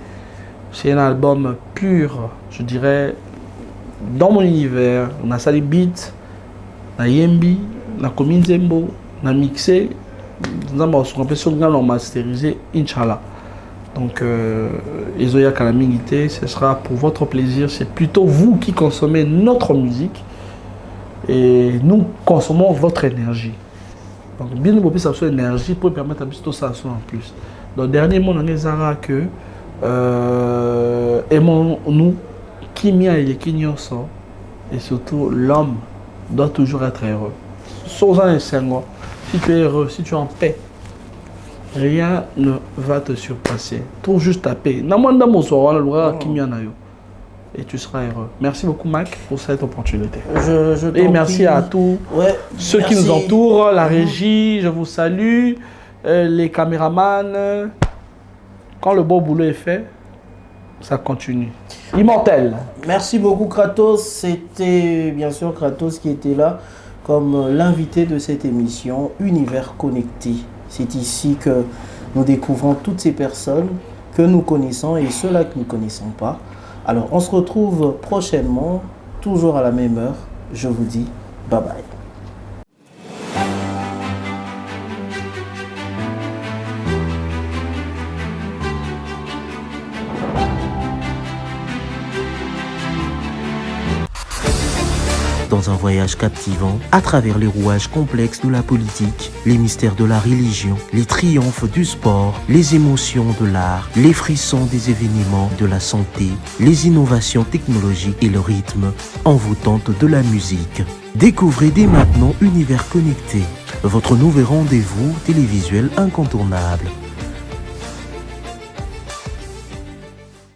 C'est un album pur, je dirais, dans mon univers. On a sali beat, na yembi, na komi nzembo, na mixé, on a masterisé, Inch'Allah. Donc, Ezoya Kalamingité, ce sera pour votre plaisir. C'est plutôt vous qui consommez notre musique et nous consommons votre énergie. Donc, bien nous ça soit énergie pour permettre à tout ça en plus. Donc, dernier mot, on a que aimons-nous. Kimia et Kinyoso, et surtout l'homme doit toujours être heureux. Sans un si tu es heureux, si tu es en paix, Rien ne va te surpasser. Trouve juste ta paix. Namanda Mosoro, le roi Kimianayo. Et tu seras heureux. Merci beaucoup, Mac, pour cette opportunité. Et merci à tous ceux qui nous entourent, la régie, je vous salue, les caméramans. Quand le beau boulot est fait, ça continue. Immortel. Merci beaucoup, Kratos. C'était bien sûr Kratos qui était là comme l'invité de cette émission Univers Connecté. C'est ici que nous découvrons toutes ces personnes que nous connaissons et ceux-là que nous ne connaissons pas. Alors, on se retrouve prochainement, toujours à la même heure. Je vous dis bye bye. Dans un voyage captivant, à travers les rouages complexes de la politique, les mystères de la religion, les triomphes du sport, les émotions de l'art, les frissons des événements de la santé, les innovations technologiques et le rythme envoûtant de la musique. Découvrez dès maintenant Univers Connecté, votre nouveau rendez-vous télévisuel incontournable.